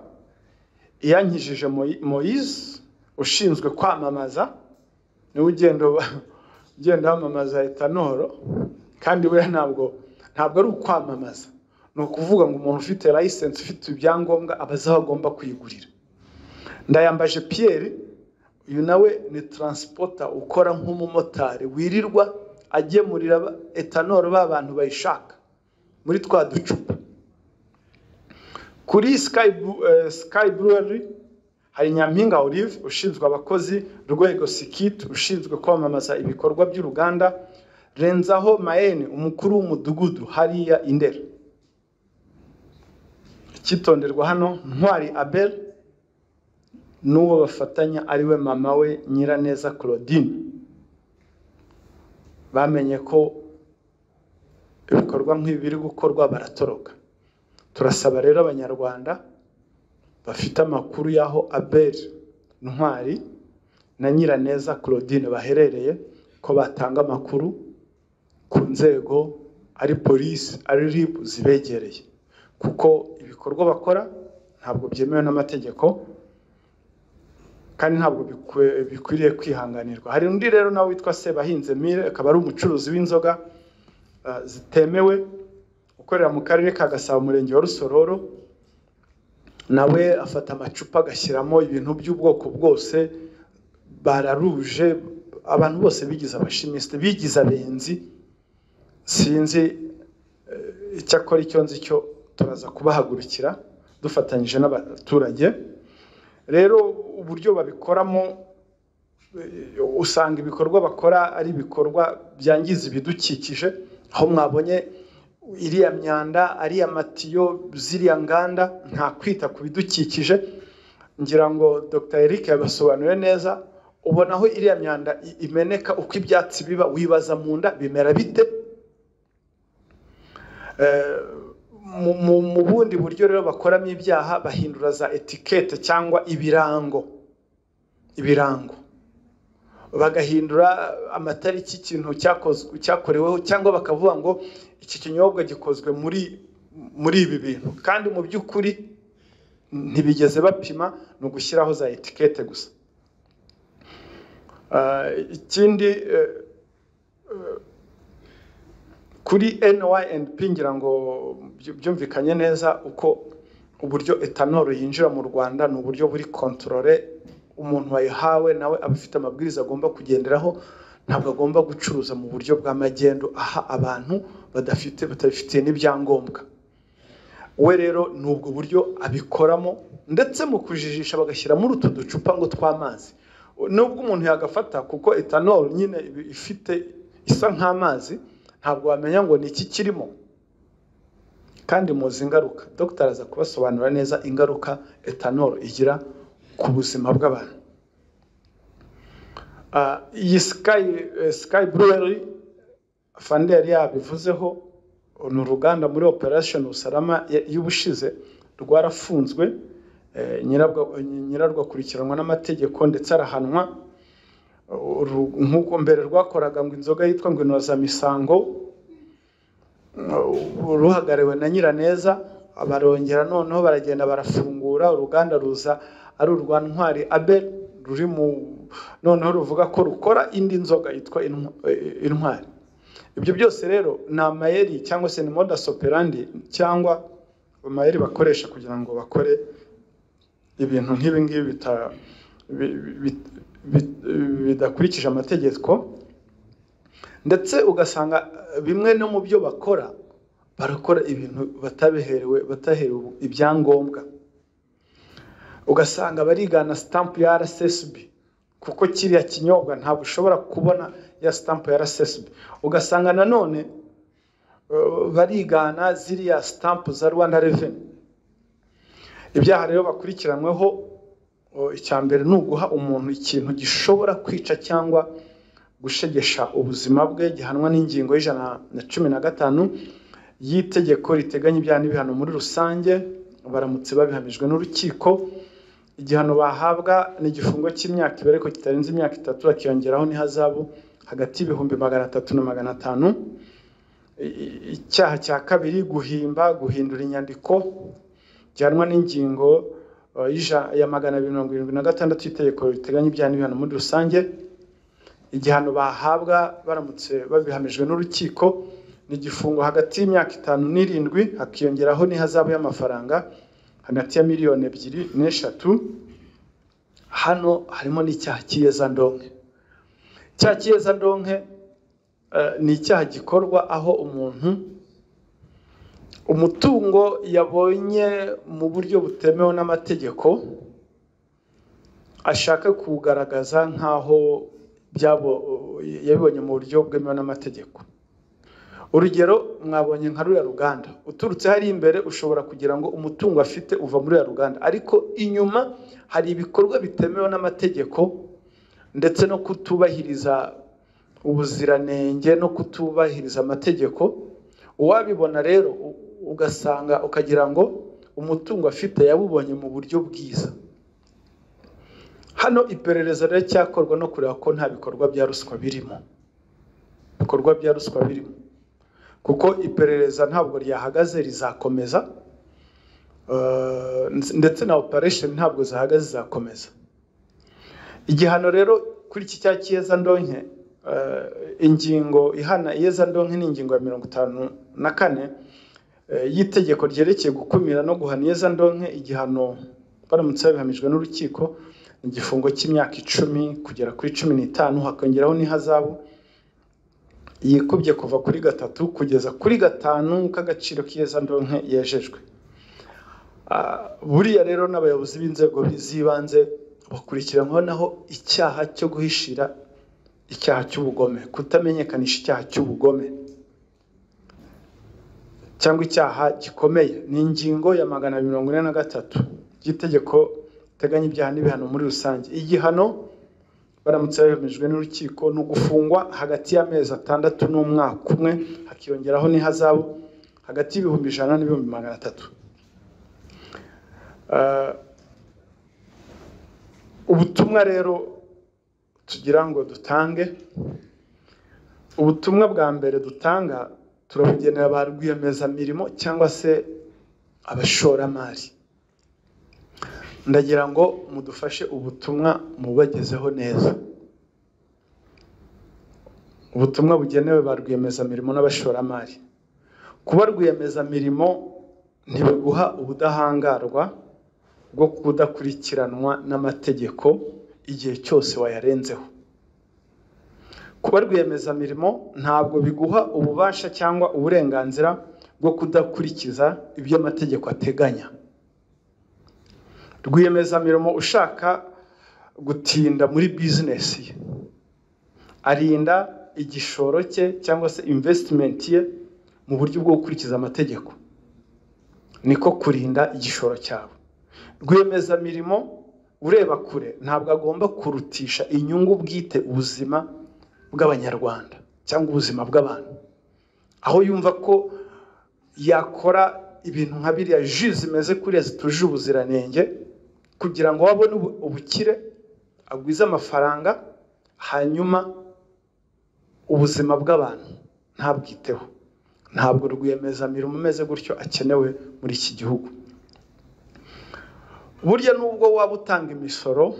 Iyankijije Moise ushinzwe kwamamaza niwe ugenda wamamaza etanoro, kandi we ntabwo ari ukwamamaza, ni ukuvuga ngo umuntu ufite license, ufite ibyangombwa abaza aho agomba kuyigurira. Ndayambaje Pierre, uyu nawe ni transporter ukora nk'umumotari wirirwa agemurira etanoro b'abantu bayishaka muri twa ducupa. Kuri Sky Brewery hari Nyampinga Olive ushinzwe abakozi, Rwego Sikit ushinzwe kwamamaza ibikorwa by'uruganda, Renzaho Maene umukuru w'umudugudu hariya Indera. Ikitonderwa hano, Ntwari Abel n'uwo bafatanya ariwe mama we Nyiraneza Claudine, bamenye ko ibikorwa nk'ibi biri gukorwa baratoroka. Turasaba rero abanyarwanda bafite amakuru y'aho Abel Ntwari na Nyiraneza Claudine baherereye ko batanga amakuru ku nzego, ari polisi, ari RIB zibegereye, kuko ibikorwa bakora ntabwo byemewe n'amategeko kandi ntabwo bikwiriye kwihanganirwa. Hari undi rero nawe witwa Sebahinze Mire, akaba ari umucuruzi w'inzoga zitemewe ukorera mu karere ka Gasabo, umurenge wa Rusororo. Nawe afata amacupa agashyiramo ibintu by'ubwoko bwose, bararuje, abantu bose bigize abashimisite, bigize abenzi. Sinzi icyakora icyo nzi cyo turaza kubahagurukira dufatanyije n'abaturage. Rero uburyo babikoramo, usanga ibikorwa bakora ari ibikorwa byangiza ibidukikije, aho mwabonye iriya myanda, ariya matiyo, ziriya nganda, nta kwita ku bidukikije. Ngira ngo Dr. Eric yabasobanuriye neza, ubona aho iriya myanda imeneka, uko ibyatsi biba, wibaza mu nda bimera bite. Mu bundi buryo rero bakoramo ibyaha, bahindura za etikete cyangwa ibirango, bagahindura amatariki ikintu cyakoreweho, cyangwa bakavuga ngo iki kinyobwa gikozwe muri ibi bintu, kandi mu by'ukuri ntibigeze bapima, ni ugushyiraho za etikete gusa. Ikindi kuri NY&P ngira ngo byumvikanye neza uko uburyo etanoro yinjira mu Rwanda, ni uburyo buri controle, umuntu wayihawe nawe abafite amabwiriza agomba kugenderaho, ntabwo agomba gucuruza mu buryo bw'amagendo aha abantu batabifitiye n'ibyangombwa. We rero ni ubwo buryo abikoramo, ndetse mu kujijisha bagashyira muri utu ducupa ngo tw'amazi. Nubwo umuntu yagafata, kuko etanol nyine isa nk'amazi, ntabwo wamenya ngo ni iki kirimo, kandi muzi ingaruka. Dr. aza kubasobanura neza ingaruka etanol igira ku buzima bw'abantu. Iyi Sky Brewery Fande yari yabivuzeho, ni uruganda muri Operation Usalama y'ubushize rwarafunzwe, nyirarwo akurikiranwa n'amategeko ndetse arahanwa. Nk'uko mbere rwakoraga ngo inzoga yitwa ngo Inozamisango, ruhagariwe na Nyiraneza, abarongera noneho baragenda barafungura, uruganda ruza ari urwa Ntwari Abel, ruri noneho ruvuga ko rukora indi nzoga yitwa Intwari. Ibyo byose rero ni amayeri cyangwa se ni modus operandi, cyangwa amayeri bakoresha kugira ngo bakore ibintu nk'ibi ngibi bidakurikije amategeko. Ndetse ugasanga bimwe no mu byo barakora ibintu bataherewe ibyangombwa. Ugasanga barigana stamp ya RSSB, kuko kiriya kinyobwa ntabwo ushobora kubona ya stamp ya RSSB. Ugasanga nanone barigana ziriya stamp za Rwanda Revenue. Ibyaha rero bakurikiranweho, icyambere ni uguha umuntu ikintu gishobora kwica cyangwa gushegesha ubuzima bwe, gihanwa n'ingingo y'115 y'itegeko riteganya ibyaha n'ibihano muri rusange, baramutse babihamijwe n'urukiko. Igihano bahabwa ni igifungo cy'imyaka ibiri ariko kitarenze imyaka 3, akiyongeraho n'ihazabu hagati y'300 na 500. Icyaha cya kabiri, guhindura inyandiko, gihanwa n'ingingo ya 276 y'itegeko riteganya ibyaha n'ibihano muri rusange. igihano bahabwa baramutse babihamijwe n'urukiko ni igifungo hagati y'imyaka 5 n'7, hakiyongeraho n'ihazabu y'amafaranga hagati ya miliyoni 2 n'3. Hano harimo n'icyaha cy'iyezandonke. Icyaha cy'iyezandonke ni icyaha gikorwa aho umutungo yabonye mu buryo butemewe n'amategeko ashaka kugaragaza nkaho yabibonye mu buryo bwemewe n'amategeko. Urugero, mwabonye nka ruriya ruganda, uturutse hari imbere ushobora kugira ngo umutungo afite uva muri ruriya ruganda, ariko inyuma hari ibikorwa bitemewe n'amategeko ndetse no kutubahiriza ubuziranenge no kutubahiriza amategeko. Uwabibona rero ugasanga ukagira ngo umutungo afite yabubonye mu buryo bwiza. Hano iperereza rero cyakorwa no kureba ko nta bikorwa bya ruswa birimo. Bikorwa bya ruswa birimo. Kuko iperereza ntabwo ryahagaze, rizakomeza. Ndetse na operation ntabwo zahagaze, zakomeza. Igihano rero kuri iki cyaha cy'iyezandonke, ingingo ihana iyezandonke ni ingingo ya 54 y'itegeko ryerekeye gukumira no guhana iyezandonke. Igihano baramutse babihamijwe n'urukiko igifungo cy'imyaka 10 kugera kuri 15, hakongeraho n'ihazabu yikubye kuva kuri 3 kugeza kuri 5 k'agaciro k'iyezandonke yejejwe. Buriya rero n'abayobozi b'inzego z'ibanze bakurikiranyweho naho icyaha cyo guhishira icyaha cy'ubugome, kutamenyekanisha icyaha cy'ubugome cyangwa icyaha gikomeye. Ni ingingo ya 243 y'itegeko teganya ibyaha n'ibihano muri rusange. Igihano baramutse babihamijwe n'urukiko no gufungwa hagati y'amezi 6 n'umwaka umwe, hakiyongeraho n'ihazabu hagati y'ibihumbi 100 n'ibihumbi 300. Ubutumwa rero tugira ngo dutange, ubutumwa bwa mbere dutanga turabugenera ba rwiyemezamirimo cyangwa se abashoramari. Ndagira ngo mudufashe ubutumwa mubagezeho neza. Ubutumwa bugenewe ba rwiyemezamirimo n'abashoramari. Kuba rwiyemezamirimo ntibiguha ubudahangarwa bwo kudakurikiranwa n'amategeko igihe cyose wayarenzeho. Kuba rwiyemezamirimo ntabwo biguha ububasha cyangwa uburenganzira bwo kudakurikiza ibyo amategeko ateganya. Rwiyemezamirimo ushaka gutinda muri business ye arinda igishoro cye cyangwa se investment ye mu buryo bwo gukurikiza amategeko, niko kurinda igishoro cyabo. Rwiyemezamirimo ureba kure ntabwo agomba kurutisha inyungu bwite ubuzima bw'abanyarwanda cyangwa ubuzima bw'abantu, aho yumva ko yakora ibintu nka biriya zimeze kuriya zituje ubuziranenge kugira ngo babone ubukire, agwize amafaranga, hanyuma ubuzima bw'abantu ntabwiteho. Ntabwo rwiyemezamirimo umeze gutyo akenewe muri iki gihugu. Burya nubwo waba utanga imisoro,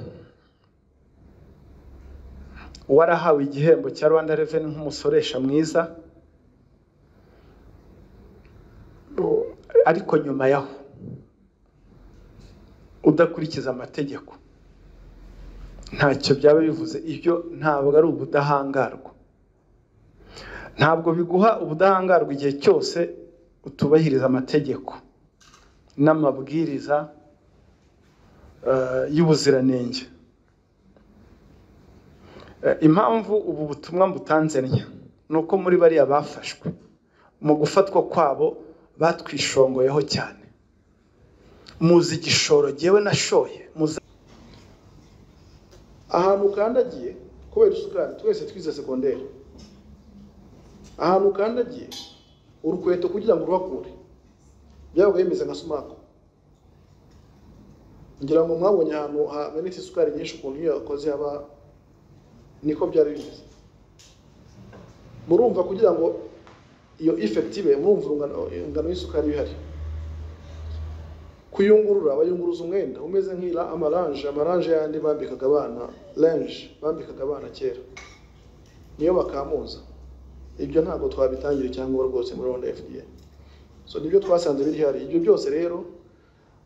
warahawe igihembo cya Rwanda Revenue nk'umusoresha mwiza, ariko nyuma yaho udakurikiza amategeko, ntacyo byaba bivuze. Ibyo ntabwo ari ubudahangarwa. Ntabwo biguha ubudahangarwa igihe cyose utubahiriza amategeko n'amabwiriza y'ubuziranenge. Impamvu ubu butumwa mbutanze nuko muri bariya bafashwe mu gufatwa kwabo batwishongoyeho cyane. Muzi igishoro jewe nashoye, ahantu ukandagiye kubera isukari, twese twize secondaire, ahantu ukandagiye urukweto kugira ngo urubakure byabaga bimeze nka sumako. Ngira ngo mwabonye ahantu hamenetse isukari nyinshi ukuntu iyo yakoze haba niko byari bimeze. Murumva kugira ngo iyo effective murumva ingano y'isukari bihari. Kuyungurura abayunguruza umwenda umeze nk'ira amarange yandi bambikaga abana, linge bambikaga abana kera. niyo bakamuza. Ibyo ntabwo twabitangira cyangwa rwose muri Rwanda FDA. So nibyo twasanze biri hari. Ibyo byose rero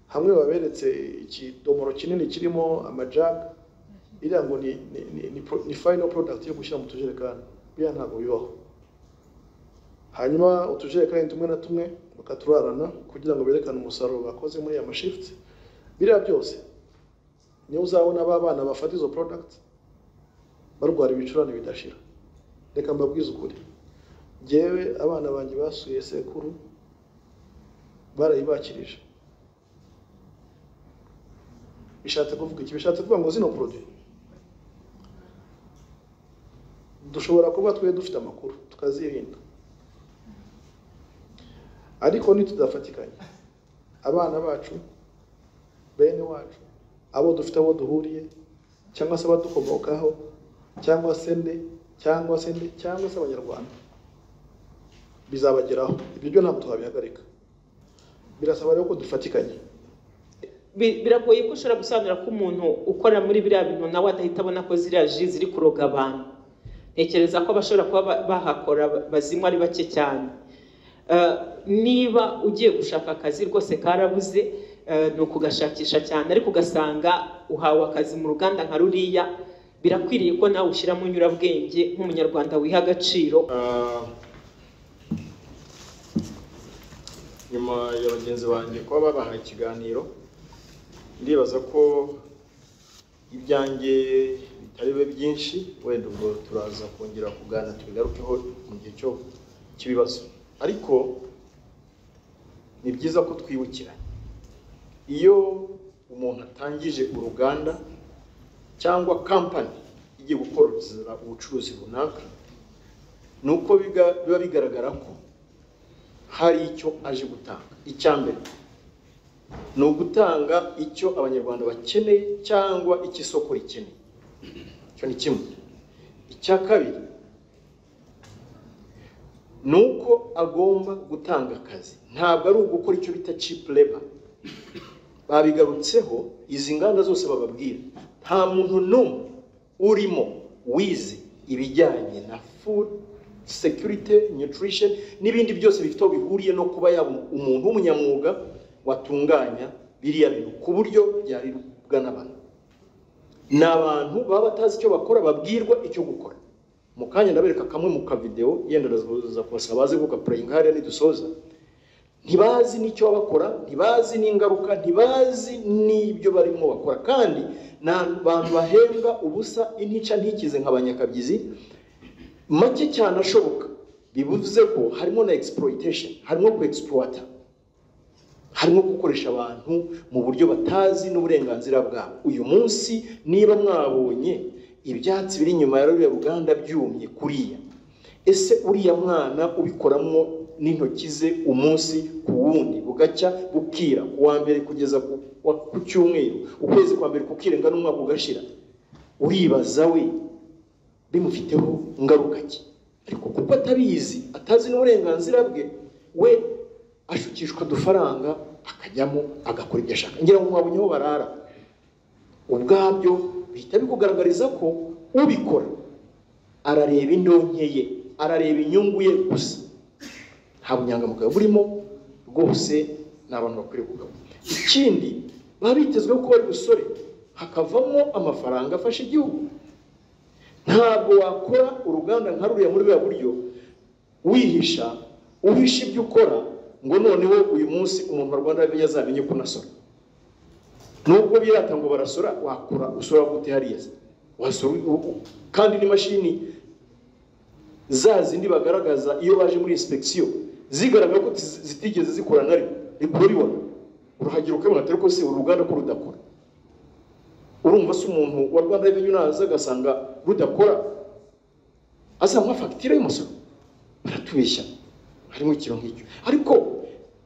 hamwe baberetse ikidomoro kinini kirimo amajaga iriya ngo ni final product yo gushyira mu tujerekani. Biya ntabwo bibaho. Hanyuma utujerekani tumwe na tumwe bakaturarana kugira ngo berekane umusaruro bakoze muri ya shift. Biriya byose niyo uzabona abana bafata izo product barwara ibicurane bidashira. Reka mbabwize ukuri, jewe abana banjye basuye sekuru barayibakirije. Bishatse kuvuga iki? Bishatse kuvuga ngo zino produit dushobora kuba twe dufite amakuru tukazirinda, ariko nitudafatikanye abana bacu, bene wacu, abo dufite abo duhuriye cyangwa se abadukomokaho cyangwa se abanyarwanda bizabageraho. Ibyo byo ntabwo twabihagarika, birasaba rero ko dufatikanye. Biragoye ko ushobora gusobanura ko umuntu ukora muri biriya bintu nawe adahita abona ko ziriya ji ziri kuroga abantu. Ntekereza ko bashobora kuba bahakora bazinywa ari bake cyane. Niba ugiye gushaka akazi rwose karabuze, ni ukugashakisha cyane, ariko ugasanga uhawe akazi mu ruganda nka ruriya, birakwiriye ko nawe ushyiramo nyurabwenge nk'umunyarwanda wiha agaciro. Nyuma ya bagenzi banjye kuba babahaye ikiganiro, ndibaza ko ibyanjye bitari bibe byinshi, wenda ubwo turaza kongera kuganira tubigarukeho mu gihe cyo kibibazo. Ariko ni byiza ko twibukira, iyo umuntu atangije uruganda cyangwa company igiye gukora ubucuruzi runaka, nuko biba bigaragara ko hari icyo aje gutanga. Icyambere ni ugutanga icyo abanyarwanda bakeneye cyangwa icyo isoko rikeneye. Cyo ni kimwe. Icya kabiri nuko agomba gutanga akazi, ntabwo ari ugukora icyo bita cheap labor. Babigarutseho, izi nganda zose bababwira nta muntu n'umwe urimo wize ibijyanye na food security, nutrition n'ibindi byose bifite aho bihuriye no kuba yaba umuntu w'umunyamwuga watunganya biriya bintu ku buryo byaribwa n'abantu. Ni abantu baba batazi icyo bakora, babwirwa icyo gukora. Mu kanya ndabereka kamwe mu kavideo, yenda ndaza kubasaba baze gukapurayinga hariya nidusoza. Ntibazi n'icyo bakora, ntibazi n'ingaruka, ntibazi n'ibyo barimo bakora, kandi n'abantu bahembwa ubusa intica ntikize nk'abanyakabyizi make cyane ashoboka. Bivuze ko harimo na exploitation, harimo ku exploiter, harimo gukoresha abantu mu buryo batazi n'uburenganzira bwabo. Uyu munsi niba mwabonye ibyatsi biri inyuma ya ruriya ruganda byumye kuriya, ese uriya mwana ubikoramo n'intoki ze umunsi ku wundi, bugacya bukira, ku wa mbere kugeza ku cyumweru, ukwezi kwa mbere kukirenga n'umwaka ugashira, uribaza we bimufiteho ngaruka ki? Ariko kuko atabizi, atazi n'uburenganzira bwe, we ashukishwa udufaranga akajyamo agakora ibyo ashaka. Ngira ngo mwabonyeho barara, ubwabyo bihita bikugaragariza ko ubikora arareba indonke ye, arareba inyungu ye gusa, nta bunyangamugayo burimo rwose. Ni abantu bakwiriye kugabo. Ikindi baba bitezweho ko bari gusore hakavamo amafaranga afasha igihugu. Ntabwo wakora uruganda nka ruriya muri bwa buryo wihisha, uhisha ibyo ukora, ngo noneho uyu munsi umuntu wa Rwanda Revenue azamenye ko unasora. Nubwo birata ngo barasora, wakora usora gute hariya? Wasora kandi n'imashini za zindi bagaragaza iyo baje muri inspection zigaragara ko zitigeze zikora nari ribona, uruhagira ukabona atari ko se uruganda ko rudakora. Urumva se umuntu wa Rwanda Revenue naza agasanga rudakora, azamwa fagitire y'umusoro? Baratubeshya, harimo ikintu nk'icyo. Ariko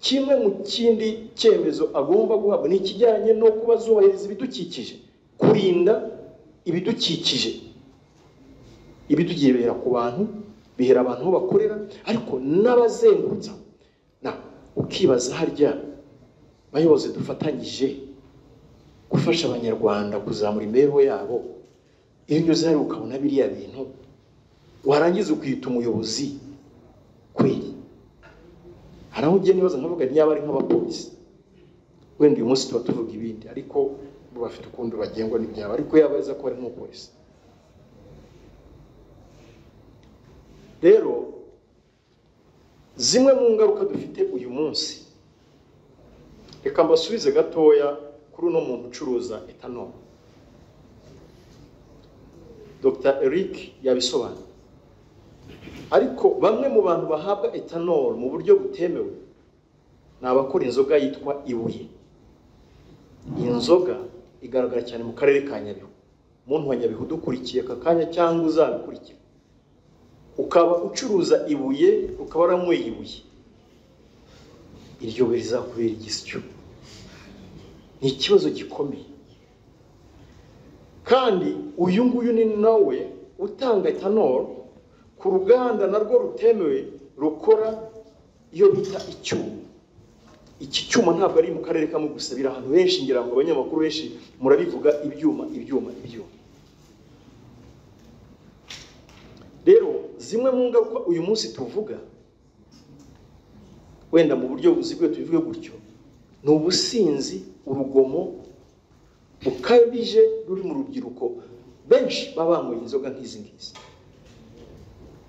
kimwe mu kindi cyemezo agomba guhabwa ni ikijyanye no kuba zubahiriza ibidukikije, kurinda ibidukikije. Ibidukikije bihera ku bantu, bihera abantu aho bakorera, ariko n'abazengurutsa. Ukibaza harya bayobozi dufatanyije gufasha abanyarwanda kuzamura imibereho yabo, iyo unyuze hari ukabona biriya bintu warangiza ukita umuyobozi kweli. Hari aho ugiye nibaza nkavuga ntiyaba ari nk'abapolisi, wenda uyu munsi tuba tuvuga ibindi, ariko bafite ukundi bagengwa n'ibyabo, ariko yabaza ko ari nk'umupolisi. Rero zimwe mu ngaruka dufite uyu munsi, reka mbasubize gatoya kuri uno muntu ucuruza etanol. Dr. Eric yabisobanura. Ariko bamwe mu bantu bahabwa etanol mu buryo butemewe ni abakora inzoga yitwa ibuye. Iyi nzoga igaragara cyane mu karere ka Nyabihu. Umuntu wa Nyabihu dukurikiye aka kanya cyangwa uzabikurikira, ukaba ucuruza ibuye, ukaba waranyweye ibuye, iryo buye rizakubera igisyo. Ni ikibazo gikomeye. Kandi uyu nguyu ni nawe utanga etanol ku ruganda narwo rutemewe rukora iyo bita icyuma. Iki cyuma ntabwo ari mu karere kamwe gusa, biri ahantu henshi, ngira ngo abanyamakuru benshi murabivuga ibyuma. Rero zimwe mu ngaruka uyu munsi tuvuga, wenda mu buryo buziguye tubivuge gutyo, ni ubusinzi, urugomo bukabije ruri mu rubyiruko benshi baba banyweye inzoga nk'izi ngizi.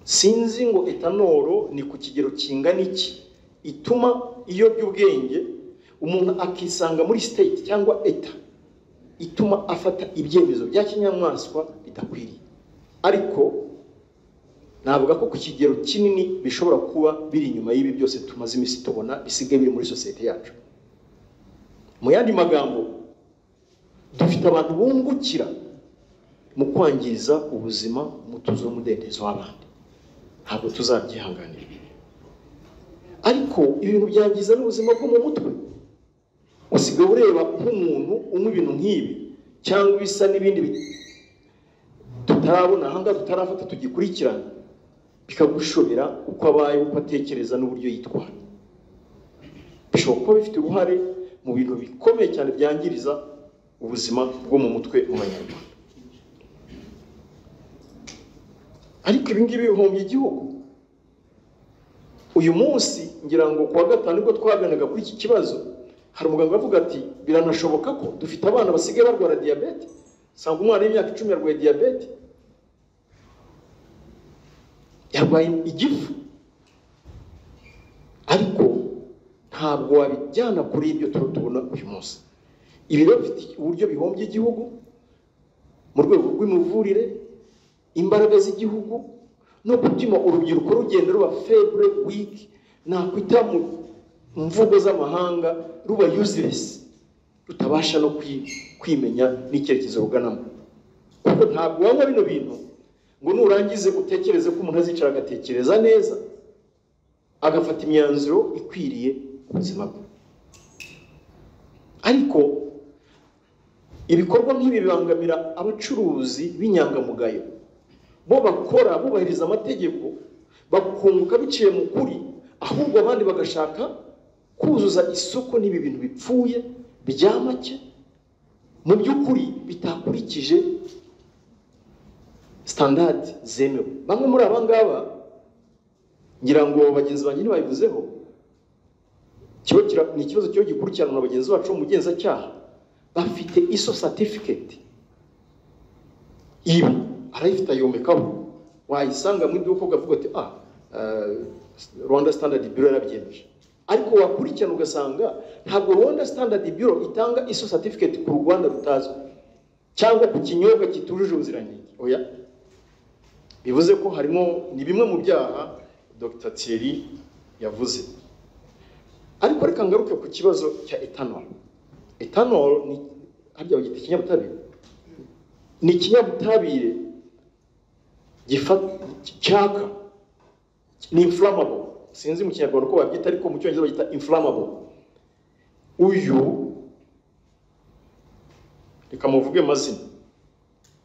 Sinzi ngo etanolo ni ku kigero kingana iki ituma iyobya ubwenge umuntu akisanga muri state cyangwa eta ituma afata ibyemezo bya kinyamaswa bidakwiriye. Ariko navuga ko ku kigero kinini bishobora kuba biri inyuma y'ibi byose tumaze imisi tubona bisigaye biri muri societe yacu. Mu yandi magambo, dufite abantu bungukira mu kwangiza ubuzima, umutuzo w'umudendezo w'abandi. Ntabwo tuzabyihanganira. Ariko ibintu byangiza n'ubuzima bwo mu mutwe. Usigaye ureba nk'umuntu unywa ibintu nk'ibi cyangwa bisa n'ibindi tutarabona hanga tutarafata tugikurikirana, bikagushobera uko abaye, uko atekereza n'uburyo yitwara. Bishobora kuba bifite uruhare mu bintu bikomeye cyane byangiriza ubuzima bwo mu mutwe mu Banyarwanda. Ariko ibi ngibi bihombye igihugu. Uyu munsi ngira ngo kuwa gatanu ubwo twaganaga kuri iki kibazo, hari umuganga avuga ati biranashoboka ko dufite abana basigaye barwara diabete. Sanga umwana w'imyaka 10 yarwaye diabete, yarwaye igifu. Ariko ntabwo wabijyana kuri ibyo tubona uyu munsi. Ibi rero bifite uburyo bihombye igihugu mu rwego rw'imivurire, imbaraga z'igihugu, no gutuma urubyiruko rugenda ruba faible, weak, nakwita mu mvugo z'amahanga ruba useless, rutabasha no kwimenya n'icyerekezo ruganamo. Kuko ntabwo wanywa bino bintu ngo nurangize utekereze ko umuntu azicara agatekereza neza agafata imyanzuro ikwiriye ubuzima bwe. Ariko ibikorwa nk'ibi bibangamira abacuruzi b'inyangamugayo. Bo bakora bubahiriza amategeko, bakunguka biciye mu kuri, ahubwo abandi bagashaka kuzuza isoko n'ibi bintu bipfuye bya make mu by'ukuri bitakurikije standard zemewe. Bamwe muri aba ngaba ngira ngo bagenzi banjye ntibabivuzeho, ni ikibazo cyo gikurikirana na bagenzi bacu mu mugenzacyaha, bafite ISO certificate. Ibi arayifite ayomekaho, wayisanga mu iduka ukavuga ati Rwanda Standard Bureau yarabyemeje. Ariko wakurikirana ugasanga ntabwo Rwanda Standard Bureau itanga ISO certificate ku Rwanda rutazwi cyangwa ku kinyobwa kitujuje ubuziranenge. Oya, bivuze ko harimo ni bimwe mu byaha Dr. Thierry yavuze. Ariko reka ngaruke ku kibazo cya etanol. Etanol ni harya bagita ikinyabutabire. Ni ikinyabutabire cyaka, ni inflammable. Sinzi mu Kinyarwanda ko babyita, ariko mu Cyongereza bagita inflammable. Uyu reka muvuge mazina,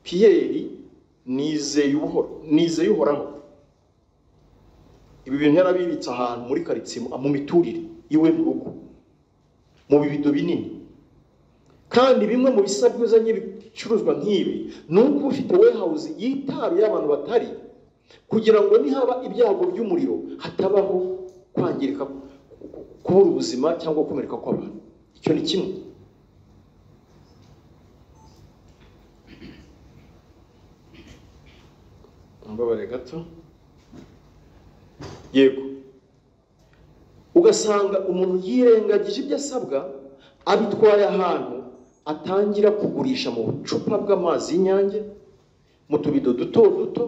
Pierre Nizeyuhoraho. Ibi bintu yarabibitse ahantu muri karitsiye mu miturire iwe mu rugo mu bibido binini. Kandi bimwe mu bisabwa uzanye bicuruzwa nk'ibi nuko ufite warehouse yitaruye abantu batari, kugira ngo nihaba ibyago by'umuriro hatabaho kwangirika, kubura ubuzima cyangwa gukomereka kw'abantu. Icyo ni kimwe. Mbabare gato. Yego, ugasanga umuntu yirengagije ibyo asabwa, abitwaye ahantu atangira kugurisha mu bucupa bw'amazi y'Inyange, mu tubido duto duto,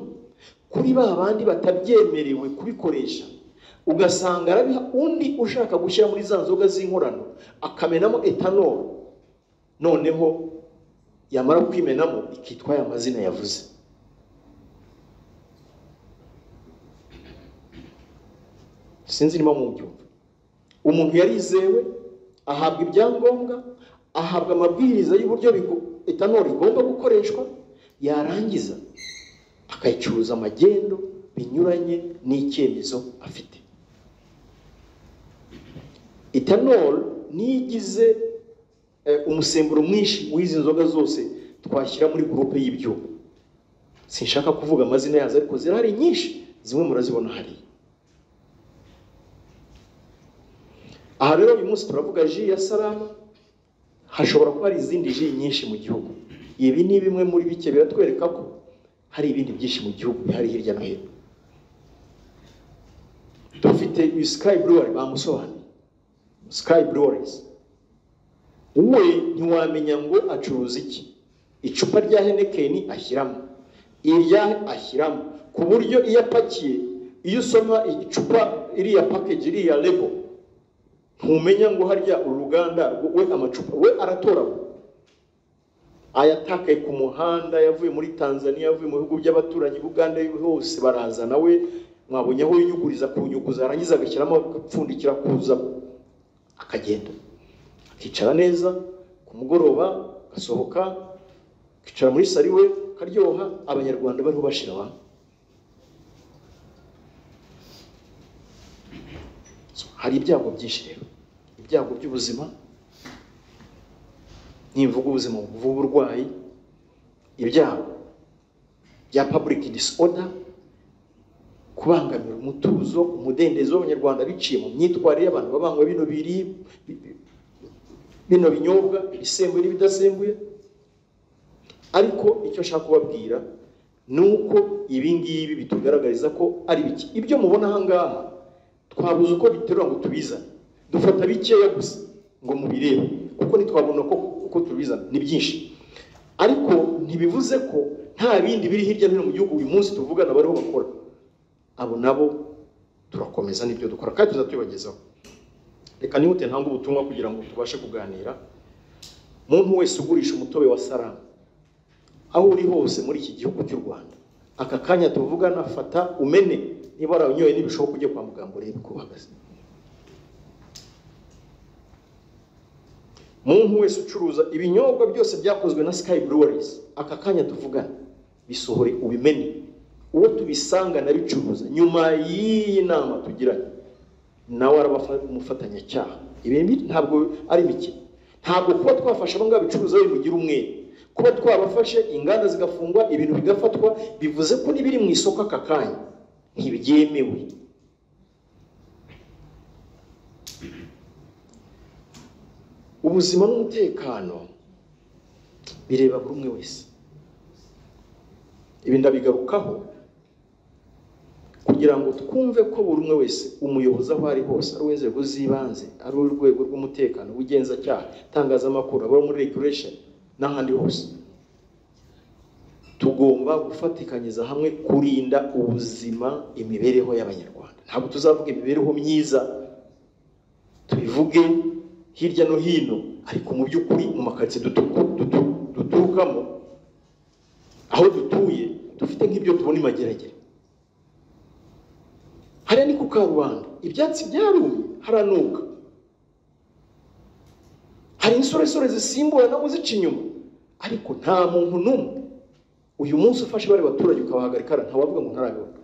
kuri ba bandi batabyemerewe kubikoresha. Ugasanga arabiha undi ushaka gushyira muri za nzoga z'inkorano, akamenamo etanol, noneho yamara kwimenamo ikitwa ya mazina yavuze. Sinzi niba mu byumva. Umuntu yarizewe, ahabwa ibyangombwa, ahabwa amabwiriza y'uburyo etanol igomba gukoreshwa, yarangiza akayicuruza amagendo binyuranye n'icyemezo afite. Etanol nigize umusemburo mwinshi w'izi nzoga zose twashyira muri groupe y'ibyuma. Sinshaka kuvuga amazina yazo, ariko zirahari nyinshi, zimwe murazibona hari. Aha rero uyu munsi turavuga ji ya Salama, hashobora kuba hari izindi ji nyinshi mu gihugu. Ibi ni bimwe muri bike biratwereka ko hari ibindi byinshi mu gihugu bihari hirya no hino. Dufite Sky Brewery bamusobanuye, Sky Breweries. Uwe ntiwamenya ngo acuruza iki. Icupa rya Heineken ashyiramo, irya ashyiramo, ku buryo iyo apakiye, iyo usoma icupa iriya package iriya label, ntumenya ngo harya uruganda we amacupa we aratora. Ayatakaye ku muhanda, yavuye muri Tanzania, yavuye mu bihugu by'abaturanyi, Uganda hose baraza, nawe mwabonye aho yinyuguriza kunyuguza, arangiza agashyiramo agapfundikira kuza, akagenda akicara neza, ku mugoroba gasohoka, akicara muri sari we, karyoha, abanyarwanda bariho bashira abantu. Hari ibyago byinshi rero, ibyago by'ubuzima, nimvuga ubuzima buvuga uburwayi, ibyago bya public disorder, kubangamira umutuzo, umudendezo w'abanyarwanda biciye mu myitwarire y'abantu babanywa bino binyobwa, ibisembuye n'ibidasembuye. Ariko icyo nshaka kubabwira nuko ibi ngibi bitugaragariza ko ari biki. Ibyo mubona aha ngaha twabuze uko biterura ngo tubizane, dufata bikeya gusa ngo mubirebe, kuko ntitwabona uko tubizana, ni byinshi. Ariko ntibivuze ko nta bindi biri hirya no hino mu gihugu uyu munsi tuvugana bariho bakora. Abo nabo turakomeza n'ibyo dukora kandi tuzatubagezaho. Reka nihute ntanga ubutumwa kugira ngo tubashe kuganira. Muntu wese ugurisha umutobe wa Salama, aho uri hose muri iki gihugu cy'u Rwanda, aka kanya tuvugana, fata umene, niba waranyoye n'ibishoboka ujye kwa muganga urebe ko uhagaze. Muntu wese ucuruza ibinyobwa byose byakozwe na Sky Breweries, aka kanya tuvugana, bisohore ubimene. Uwo tubisanga na bicuruza nyuma y'iyi nama tugiranye, nawe arabafatanya cyaha. Ibi ntabwo ari mike. Ntabwo kuba twafasha abo ngabo bicuruza bimugira umwe, kuba twabafashe inganda zigafungwa, ibintu bigafatwa, bivuze ko nibiri mu isoko aka kanya ntibyemewe. Ubuzima n'umutekano bireba buri umwe wese. Ibi ndabigarukaho kugira ngo twumve ko buri umwe wese, umuyobozi aho ari hose, ari uw'inzego z'ibanze, ari urwego rw'umutekano, ubugenzacyaha, itangazamakuru, abo muri regulation n'ahandi hose, tugomba gufatikanyiza hamwe kurinda ubuzima, imibereho y'abanyarwanda. Ntabwo tuzavuga imibereho myiza tubivuge hirya no hino, ariko mu by'ukuri mu makaritsiye duturukamo, aho dutuye, dufite nk'ibyo tubona imageragere. Hariya ni ku Karubanda, ibyatsi byarumye, haranuka, hari insoresore zisimbura nabo zica inyuma, ariko nta muntu n'umwe uyu munsi ufashe bari baturage ukabahagarika, ntawavuga ngo ntarabibona,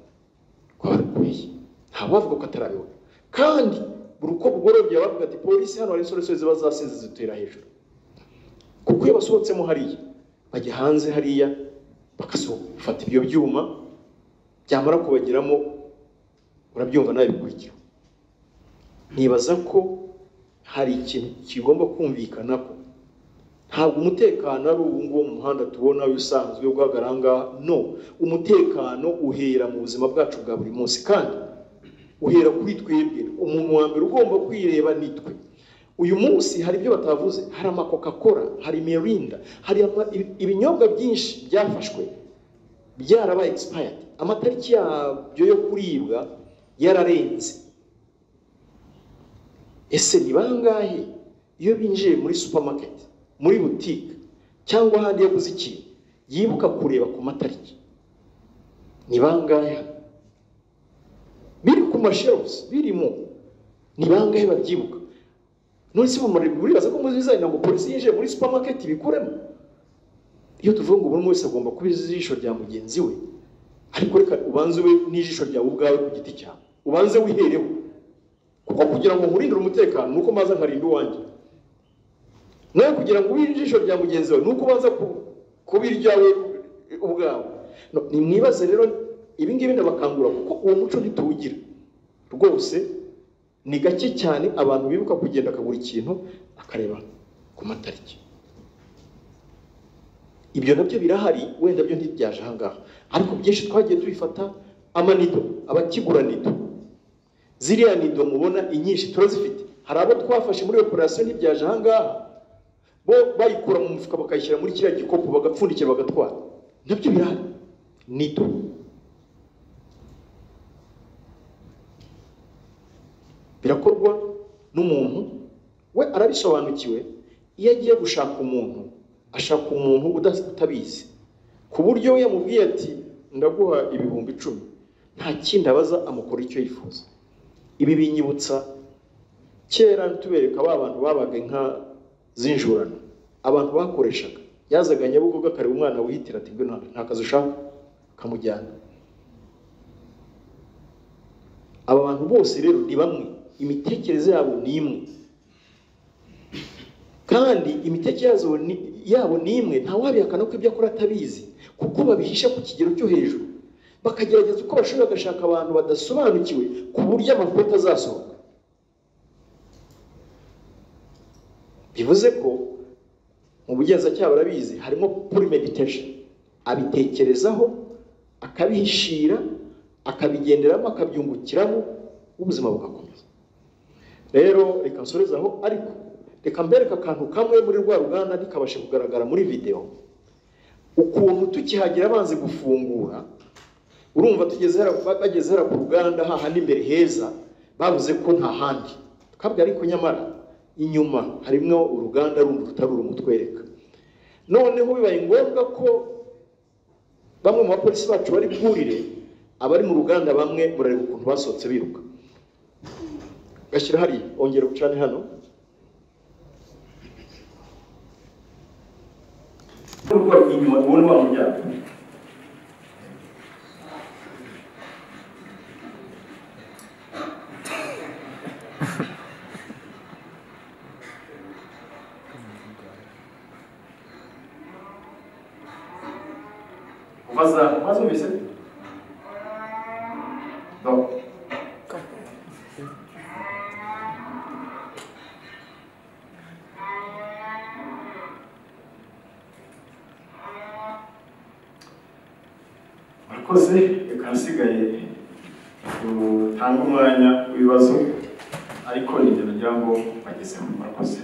ntawavuga ko atarabibona. Kandi buri uko bugorobye bavuga ati polisi hano hari insoresore ziba zasinze zitera hejuru, kuko iyo basohotsemo hariya bajya hanze hariya bakasohoka, bafata ibyo byuma byamara kubagiramo urabyumva nawe bikurikira. Nibaza ko hari ikintu kigomba kumvikana ko ntabwo umutekano ari ubu ngubu mu muhanda tubona usanzwe guhagaranga, no, umutekano uhera mu buzima bwacu bwa buri munsi, kandi uhera kuri twebwe. Umuntu wa mbere ugomba kwireba nitwe. Uyu munsi hari ibyo batavuze, hari ama Coca-Cola, hari Mirinda, hari ibinyobwa byinshi byafashwe byarabaye expired, amatariki yabyo yo kuribwa yararenze. Ese ni bangahe iyo binjiye muri supermarket, muri boutique cyangwa ahandi yaguze ikintu yibuka kureba ku matariki? Ni bangahe biri ku mashelves birimo? Ni bangahe babyibuka? None se buribaza ko muzizana ngo polisi yinjiye muri supermarket bikuremo? Iyo tuvuga ngo buri wese agomba kuba ijisho rya mugenzi we, ariko reka ubanze ube n'ijisho ryawe ubwawe ku giti cyawe, ubanze wihereho, kuko kugira ngo nkurindire umutekano nuko maza nkarinda uwanjye, nawe kugira ngo ube ijisho rya mugenzi wawe nuko ubanza kuba iryawe ubwawe. Ni mwibaze rero ibi ngibi ndabakangura, kuko uwo muco ntituwugira rwose. Ni gake cyane abantu bibuka kugenda akagura ikintu akareba ku matariki. Ibyo nabyo birahari, wenda byo ntibyaje ahangaha, ariko byinshi twagiye tubifata. Amanido, abakigura nido, ziriya nido mubona inyinshi turazifite. Hari abo twafashe muri operation ntibyaje ahangaha, bo bayikura mu mufuka bakayishyira muri kiriya gikopo bagapfundikira bagatwara. Nabyo birahari. Nido birakorwa n'umuntu we arabisobanukiwe. Iyo agiye gushaka umuntu, ashaka umuntu utabizi, ku buryo we yamubwiye ati ndaguha 10,000, nta kindi abaza, amukora icyo yifuza. Ibi binyibutsa kera tubereka abantu babaga inka zinjurana, abantu bakoreshaga, yazaga Nyabugogo akareba umwana wihitira ati ngwino nta kazi ushaka, kamujyana. Aba bantu bose rero ni bamwe, imitekerereze yabo ni imwe, kandi imitekerereze yabo ni imwe. Nta wabihakana ko ibyo akora atabizi, kuko babihisha ku kigero cyo hejuru, bakagerageza uko bashobora bagashaka abantu badasobanukiwe ku buryo amakuru azasohoka. Bivuze ko mu bugenzacyaha barabizi harimo premeditation, abitekerezaho, akabihishira, akabigenderamo, akabyungukiramo, ubuzima bugakomeza. Rero reka nsorezaho, ariko reka mbereka akantu kamwe muri rwa ruganda ntikabashe kugaragara muri video, ukuntu tukihagera banze gufungura. Urumva bageze hera ku ruganda hahandi imbere heza, bavuze ko nta handi twabwe, ariko nyamara inyuma harimo uruganda rundi rutarura umutwereka. Noneho bibaye ngombwa ko bamwe mu bapolisi bacu bari bwurire abari mu ruganda, bamwe murareba ukuntu basohotse biruka. Gashyira hari ongera ucane hano. Urwo inyuma ubona bamujyana. Mas umvise? Donc murakoze, reka nsigaye utanga umwanya w'ibibazo, ariko ni ibyo nagira ngo bagezeho. Murakoze.